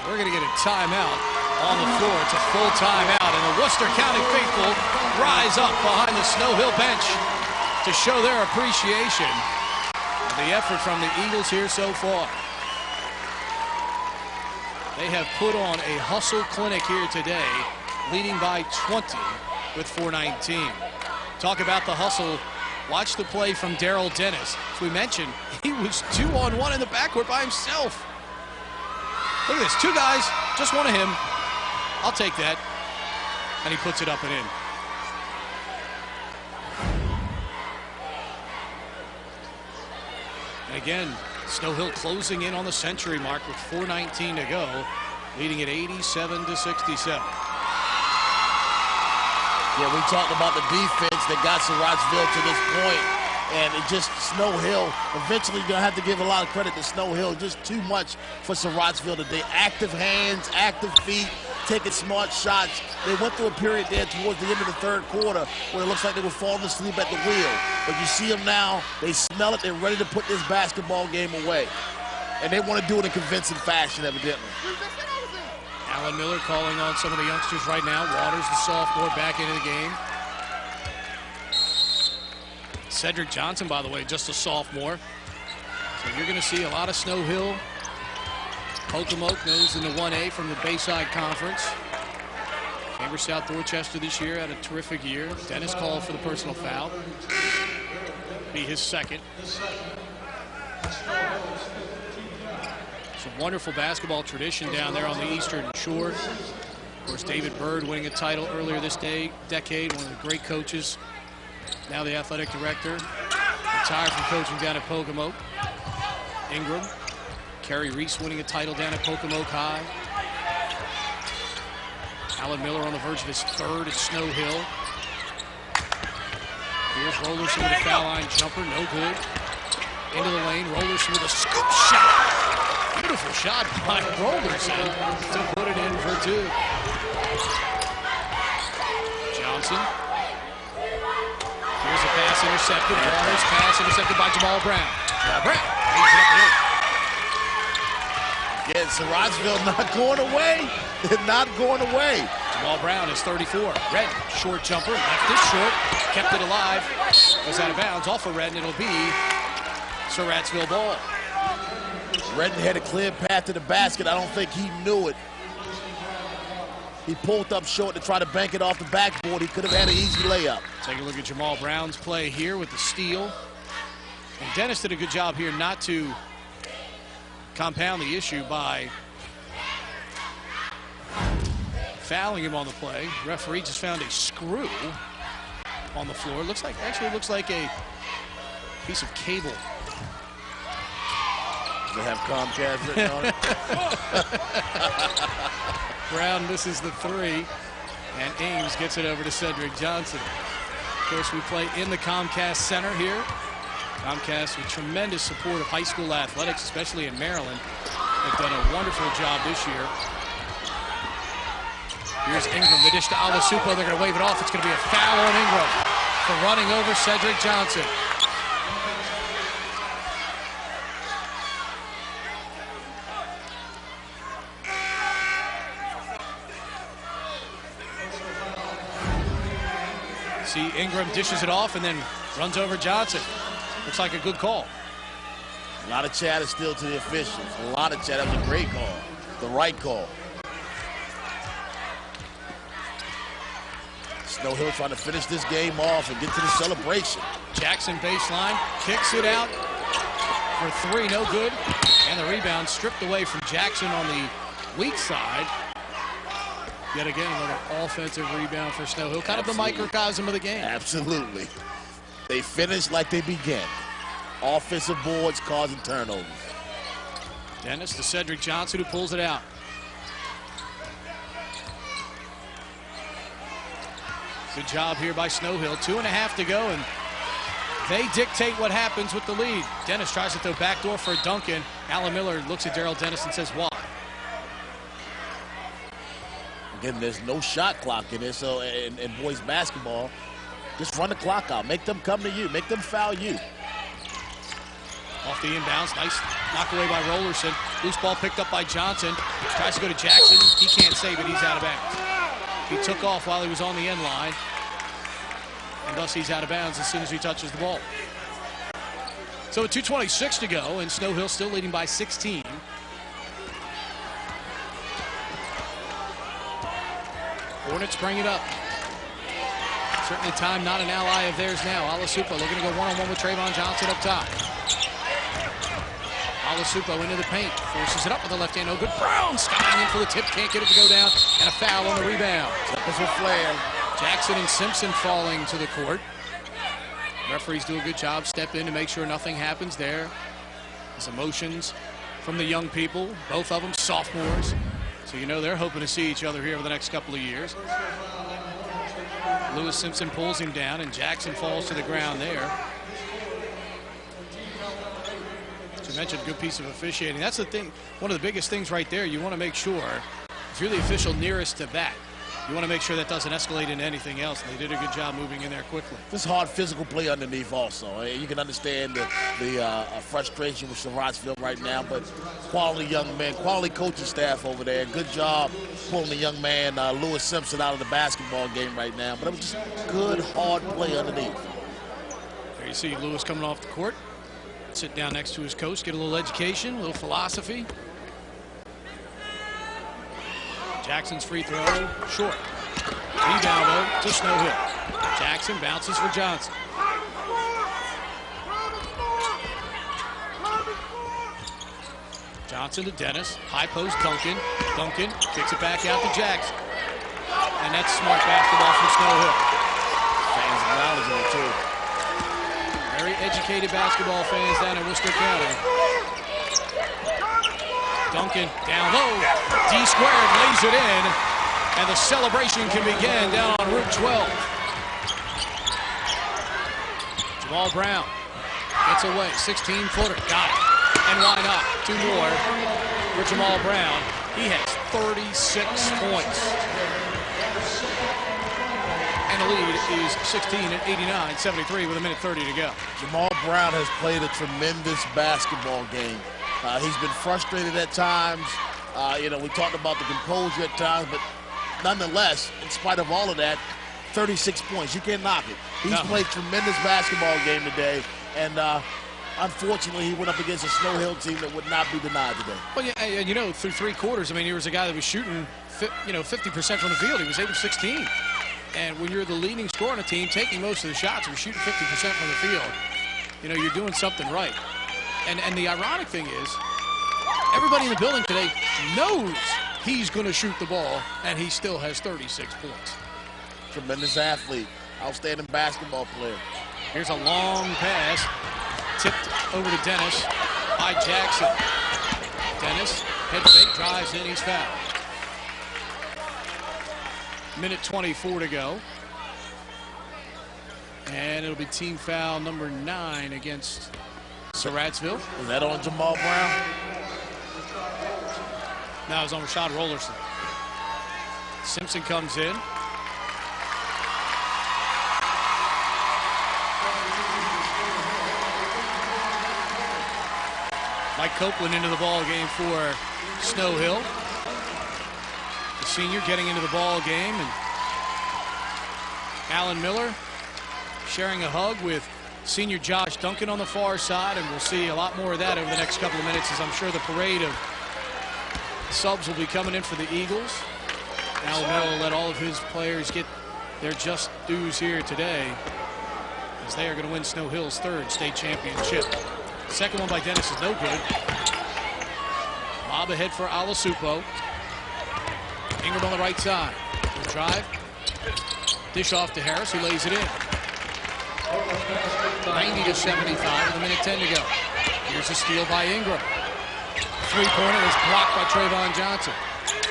We're going to get a timeout on the floor. It's a full timeout, and the Worcester County faithful rise up behind the Snow Hill bench to show their appreciation of the effort from the Eagles here so far. They have put on a hustle clinic here today, leading by 20 with 4:19. Talk about the hustle. Watch the play from Daryl Dennis. As we mentioned, he was 2-on-1 in the backcourt by himself. Look at this, 2 guys, just one of him. I'll take that. And he puts it up and in. And again, Snow Hill closing in on the century mark with 4:19 to go, leading at 87-67. Yeah, we talked about the defense that got Surrattsville to this point. And it just, Snow Hill, eventually you're going to have to give a lot of credit to Snow Hill. Just too much for Surrattsville today. Active hands, active feet, taking smart shots. They went through a period there towards the end of the third quarter where it looks like they were falling asleep at the wheel. But you see them now, they smell it, they're ready to put this basketball game away. And they want to do it in convincing fashion, evidently. Alan Miller calling on some of the youngsters right now. Waters, the sophomore, back into the game. Cedric Johnson, by the way, just a sophomore. So you're going to see a lot of Snow Hill. Pocomoke goes in the 1A from the Bayside Conference. Cambridge South Dorchester this year had a terrific year. Dennis called for the personal foul. Be his second. It's a wonderful basketball tradition down there on the Eastern Shore. Of course, David Bird winning a title earlier this decade, one of the great coaches. Now the athletic director, retired from coaching down at Pocomoke. Ingram, Kerry Reese winning a title down at Pocomoke High. Alan Miller on the verge of his third at Snow Hill. Here's Rollerson with a foul line jumper, no good. Into the lane, Rollerson with a scoop shot. Beautiful shot by Rollerson to put it in for two. Johnson. Here's a pass intercepted. Waters pass intercepted by Jamal Brown. Brown. Again, Surrattsville not going away. They're not going away. Jamal Brown is 34. Red, short jumper, left it short, kept it alive. Goes out of bounds, off of Redden. It'll be Surrattsville ball. Redden had a clear path to the basket. I don't think he knew it. He pulled up short to try to bank it off the backboard. He could have had an easy layup. Take a look at Jamal Brown's play here with the steal. And Dennis did a good job here not to compound the issue by fouling him on the play. Referee just found a screw on the floor. Actually looks like a piece of cable. Does it have Comcast written on it? Brown misses the three, and Ames gets it over to Cedric Johnson. Of course, we play in the Comcast Center here. Comcast with tremendous support of high school athletics, especially in Maryland. They've done a wonderful job this year. Here's Ingram, the dish to Alasupo. They're going to wave it off. It's going to be a foul on Ingram for running over Cedric Johnson. See, Ingram dishes it off and then runs over Johnson. Looks like a good call. A lot of chatter still to the officials. A lot of chatter. That was a great call. The right call. Snow Hill trying to finish this game off and get to the celebration. Jackson baseline, kicks it out for three, no good. And the rebound stripped away from Jackson on the weak side. Yet again, another offensive rebound for Snow Hill. Kind of the microcosm of the game. Absolutely. They finish like they began. Offensive boards causing turnovers. Dennis to Cedric Johnson, who pulls it out. Good job here by Snow Hill. 2.5 to go, and they dictate what happens with the lead. Dennis tries to throw backdoor for Duncan. Alan Miller looks at Daryl Dennis and says, why? Again, there's no shot clock in this, so in boys basketball, just run the clock out. Make them come to you. Make them foul you. Off the inbounds. Nice knock away by Rollerson. Loose ball picked up by Johnson. Tries to go to Jackson. He can't save it. He's out of bounds. He took off while he was on the end line. And thus he's out of bounds as soon as he touches the ball. So with 2:26 to go, and Snow Hill still leading by 16. Hornets bring it up. Certainly time not an ally of theirs now. Alasupo looking to go one-on-one with Trayvon Johnson up top. Alasupo into the paint. Forces it up with the left hand. No good. Brown skiing in for the tip. Can't get it to go down. And a foul on the rebound. That's a flare. Jackson and Simpson falling to the court. Referees do a good job. Step in to make sure nothing happens there. There's emotions from the young people. Both of them sophomores. So you know they're hoping to see each other here over the next couple of years. Lewis Simpson pulls him down, and Jackson falls to the ground there. mentioned a good piece of officiating. That's the thing, one of the biggest things right there. You want to make sure, if you're the official nearest to that, you want to make sure that doesn't escalate into anything else. And they did a good job moving in there quickly. This hard physical play underneath also. You can understand the frustration with Surrattsville right now, but quality young men, quality coaching staff over there. Good job pulling the young man, Lewis Simpson, out of the basketball game right now. But it was just good, hard play underneath. There you see Lewis coming off the court. Sit down next to his coach, get a little education, a little philosophy. Jackson's free throw, short. Rebound though to Snow Hill. Jackson bounces for Johnson. Johnson to Dennis. High post Duncan. Duncan kicks it back out to Jackson. And that's smart basketball from Snow Hill. Fans acknowledging it too. Very educated basketball fans down in Worcester County. Duncan down low, D squared lays it in, and the celebration can begin down on Route 12. Jamal Brown gets away, 16-footer, got it. And why not? Two more for Jamal Brown. He has 36 points. And the lead is 16 at 89-73 with 1:30 to go. Jamal Brown has played a tremendous basketball game. He's been frustrated at times. We talked about the composure at times, but nonetheless, in spite of all of that, 36 points. You can't knock it. He's played tremendous basketball game today, and unfortunately, he went up against a Snow Hill team that would not be denied today. Well, yeah, through three quarters, I mean, he was a guy that was shooting, 50% from the field. He was 8 of 16. And when you're the leading scorer on a team, taking most of the shots, you're shooting 50% from the field, you're doing something right. And the ironic thing is, everybody in the building today knows he's going to shoot the ball, and he still has 36 points. Tremendous athlete, outstanding basketball player. Here's a long pass, tipped over to Dennis by Jackson. Dennis, head fake, drives in, he's fouled. 1:24 to go. And it'll be team foul number 9 against Surrattsville. Is that on Jamal Brown? Now it's on Rashad Rollerson. Simpson comes in. Mike Copeland into the ball game for Snow Hill. The senior getting into the ball game, and Alan Miller sharing a hug with senior Josh Duncan on the far side, and we'll see a lot more of that over the next couple of minutes, as I'm sure the parade of subs will be coming in for the Eagles. Alan Miller will let all of his players get their just dues here today, as they are going to win Snow Hill's 3rd state championship. Second one by Dennis is no good. Lob ahead for Alasupo. Ingram on the right side. He'll drive. Dish off to Harris, who lays it in. 90-75 with 1:10 to go. Here's a steal by Ingram. Three-pointer is blocked by Trayvon Johnson.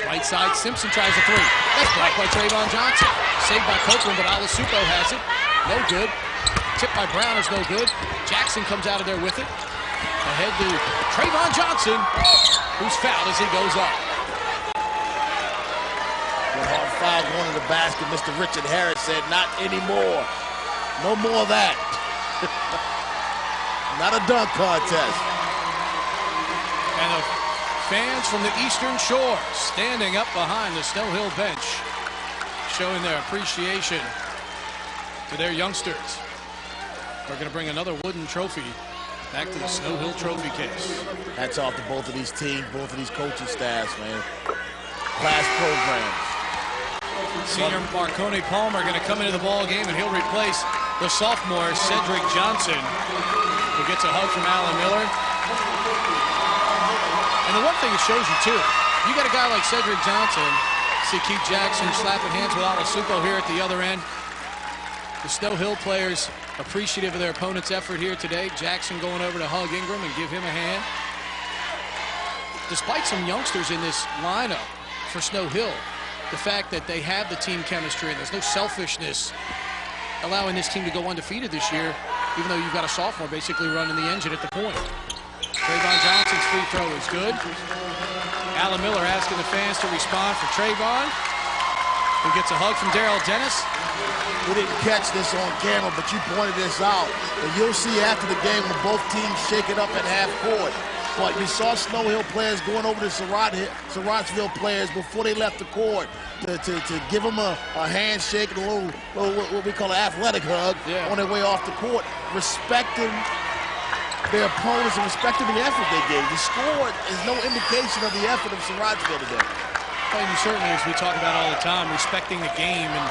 Right side, Simpson tries a three. That's blocked by Trayvon Johnson. Saved by Copeland, but Alasupo has it. No good. Tipped by Brown is no good. Jackson comes out of there with it. Ahead to Trayvon Johnson, who's fouled as he goes up. When hard foul going to the basket, Mr. Richard Harris said, not anymore. No more of that. Not a dunk contest. And the fans from the Eastern Shore standing up behind the Snow Hill bench, showing their appreciation to their youngsters. We're going to bring another wooden trophy back to the Snow Hill trophy case. Hats off to both of these teams, both of these coaching staffs, man. Class programs. Senior Marconi Palmer going to come into the ball game, and he'll replace the sophomore Cedric Johnson, who gets a hug from Alan Miller. And the one thing it shows you too, you got a guy like Cedric Johnson. See Keith Jackson slapping hands with Alasupo here at the other end. The Snow Hill players appreciative of their opponent's effort here today. Jackson going over to hug Ingram and give him a hand. Despite some youngsters in this lineup for Snow Hill, the fact that they have the team chemistry and there's no selfishness allowing this team to go undefeated this year, even though you've got a sophomore basically running the engine at the point. Trayvon Johnson's free throw is good. Alan Miller asking the fans to respond for Trayvon, who gets a hug from Daryl Dennis. We didn't catch this on camera, but you pointed this out. And you'll see after the game when both teams shake it up at half court. But you saw Snow Hill players going over to Surrattsville players before they left the court to give them a handshake and a little what we call an athletic hug on their way off the court, respecting their opponents and respecting the effort they gave. The score is no indication of the effort of Surrattsville today. And certainly, as we talk about all the time, respecting the game, and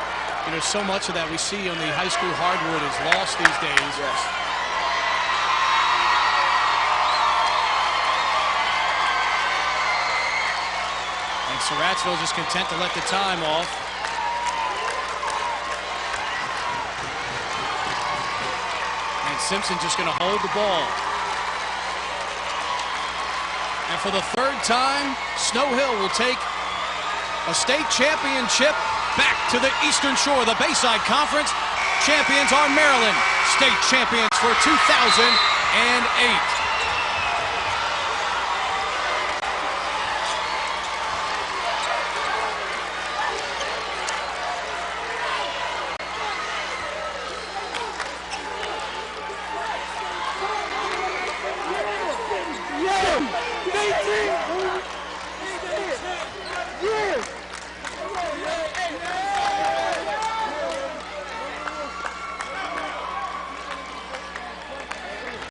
you know, so much of that we see on the high school hardwood is lost these days. Yes. And Surrattsville just content to let the time off. And Simpson just going to hold the ball. And for the third time, Snow Hill will take a state championship back to the Eastern Shore. The Bayside Conference champions are Maryland, state champions for 2008.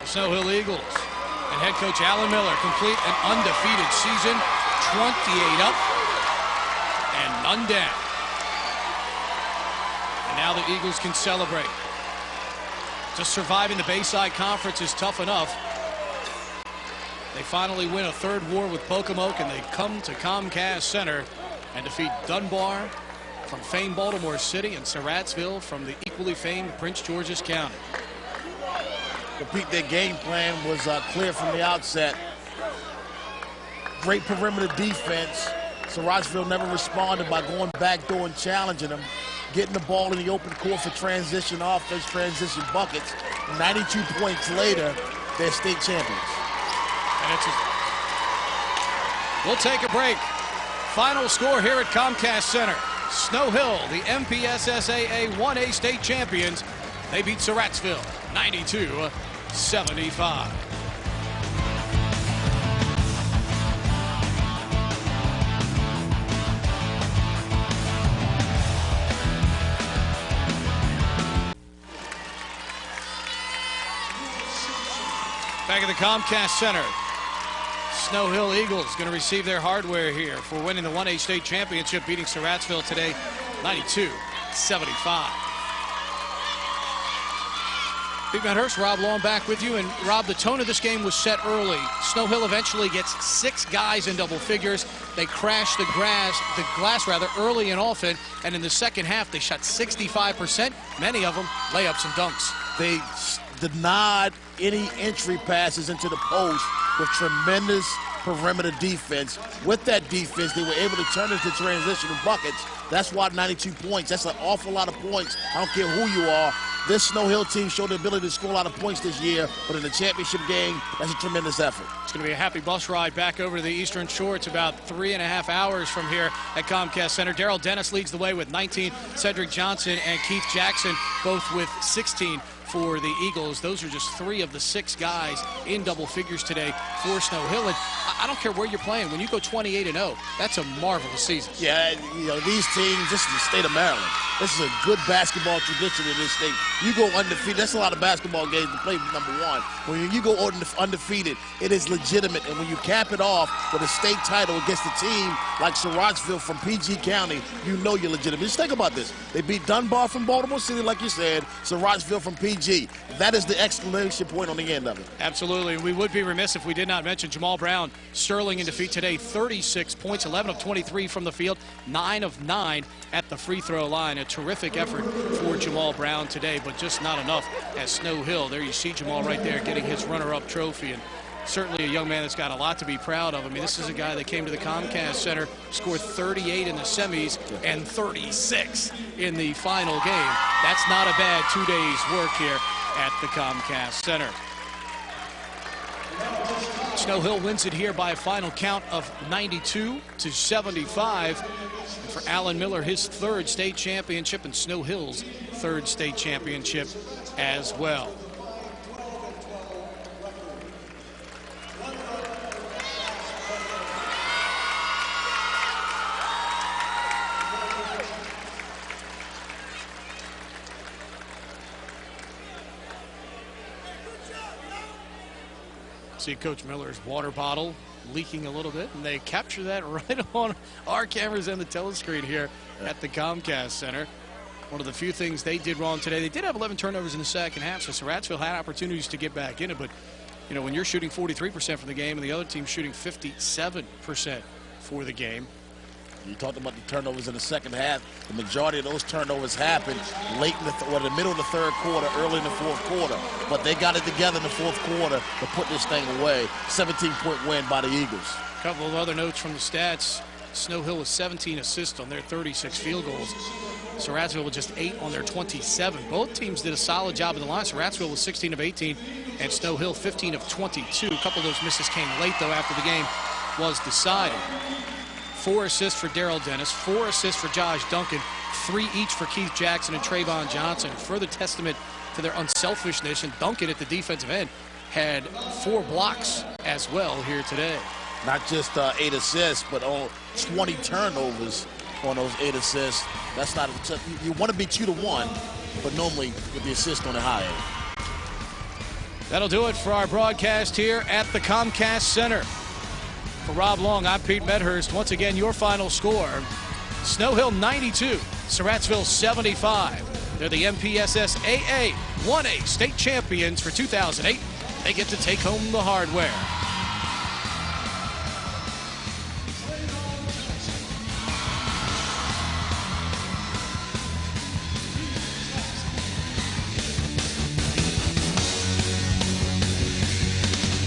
Snow Hill Eagles and head coach Alan Miller complete an undefeated season, 28 up and none down. And now the Eagles can celebrate. Just surviving the Bayside Conference is tough enough. They finally win a third war with Pocomoke, and they come to Comcast Center and defeat Dunbar from famed Baltimore City and Surrattsville from the equally famed Prince George's County. Their game plan was clear from the outset. Great perimeter defense. Surrattsville never responded by going backdoor and challenging them, getting the ball in the open court for transition offense, transition buckets. 92 points later, they're state champions. And we'll take a break. Final score here at Comcast Center. Snow Hill, the MPSSAA 1A state champions. They beat Surrattsville 92-75. Back at the Comcast Center, Snow Hill Eagles going to receive their hardware here for winning the 1A state championship, beating Surrattsville today 92-75. Big Man Hurst, Rob Long back with you. And Rob, the tone of this game was set early. Snow Hill eventually gets 6 guys in double figures. They crash the glass early and often. And in the second half, they shot 65%. Many of them layups and dunks. They denied any entry passes into the post with tremendous perimeter defense. With that defense, they were able to turn into transitional buckets. That's why 92 points. That's an awful lot of points. I don't care who you are. This Snow Hill team showed the ability to score a lot of points this year, but in the championship game, that's a tremendous effort. It's going to be a happy bus ride back over to the Eastern Shore. It's about 3.5 hours from here at Comcast Center. Daryl Dennis leads the way with 19. Cedric Johnson and Keith Jackson both with 16 for the Eagles. Those are just 3 of the 6 guys in double figures today for Snow Hill. And I don't care where you're playing. When you go 28-0, that's a marvelous season. Yeah, you know, these teams, this is the state of Maryland. This is a good basketball tradition in this state. You go undefeated. That's a lot of basketball games to play, number one. When you go undefeated, it is legitimate. And when you cap it off with a state title against a team like Surrattsville from PG County, you know you're legitimate. Just think about this. They beat Dunbar from Baltimore City, like you said, Surrattsville from PG. That is the exclamation point on the end of it. Absolutely. We would be remiss if we did not mention Jamal Brown. Sterling in defeat today, 36 points, 11 of 23 from the field, 9 of 9 at the free throw line. A terrific effort for Jamal Brown today, but just not enough at Snow Hill. There you see Jamal right there getting his runner-up trophy, and certainly a young man that's got a lot to be proud of. I mean, this is a guy that came to the Comcast Center, scored 38 in the semis and 36 in the final game. That's not a bad 2 days' work here at the Comcast Center. Snow Hill wins it here by a final count of 92-75. And for Alan Miller, his third state championship, and Snow Hill's third state championship as well. See Coach Miller's water bottle leaking a little bit, and they capture that right on our cameras and the telescreen here at the Comcast Center. One of the few things they did wrong today. They did have 11 turnovers in the second half, so Surrattsville had opportunities to get back in it. But, you know, when you're shooting 43% for the game and the other team's shooting 57% for the game. You talked about the turnovers in the second half. The majority of those turnovers happened late in the middle of the third quarter, early in the fourth quarter. But they got it together in the fourth quarter to put this thing away. 17-point win by the Eagles. A couple of other notes from the stats. Snow Hill with 17 assists on their 36 field goals. Surrattsville with just 8 on their 27. Both teams did a solid job in the line. Surrattsville was 16 of 18, and Snow Hill 15 of 22. A couple of those misses came late, though, after the game was decided. 4 assists for Darrell Dennis, 4 assists for Josh Duncan, 3 each for Keith Jackson and Trayvon Johnson. Further testament to their unselfishness, and Duncan at the defensive end had 4 blocks as well here today. Not just 8 assists, but 20 turnovers on those 8 assists. That's not, you want to be 2-1, but normally with the assist on the high end. That'll do it for our broadcast here at the Comcast Center. For Rob Long, I'm Pete Medhurst. Once again, your final score, Snow Hill 92, Surrattsville 75. They're the MPSSAA 1A state champions for 2008. They get to take home the hardware.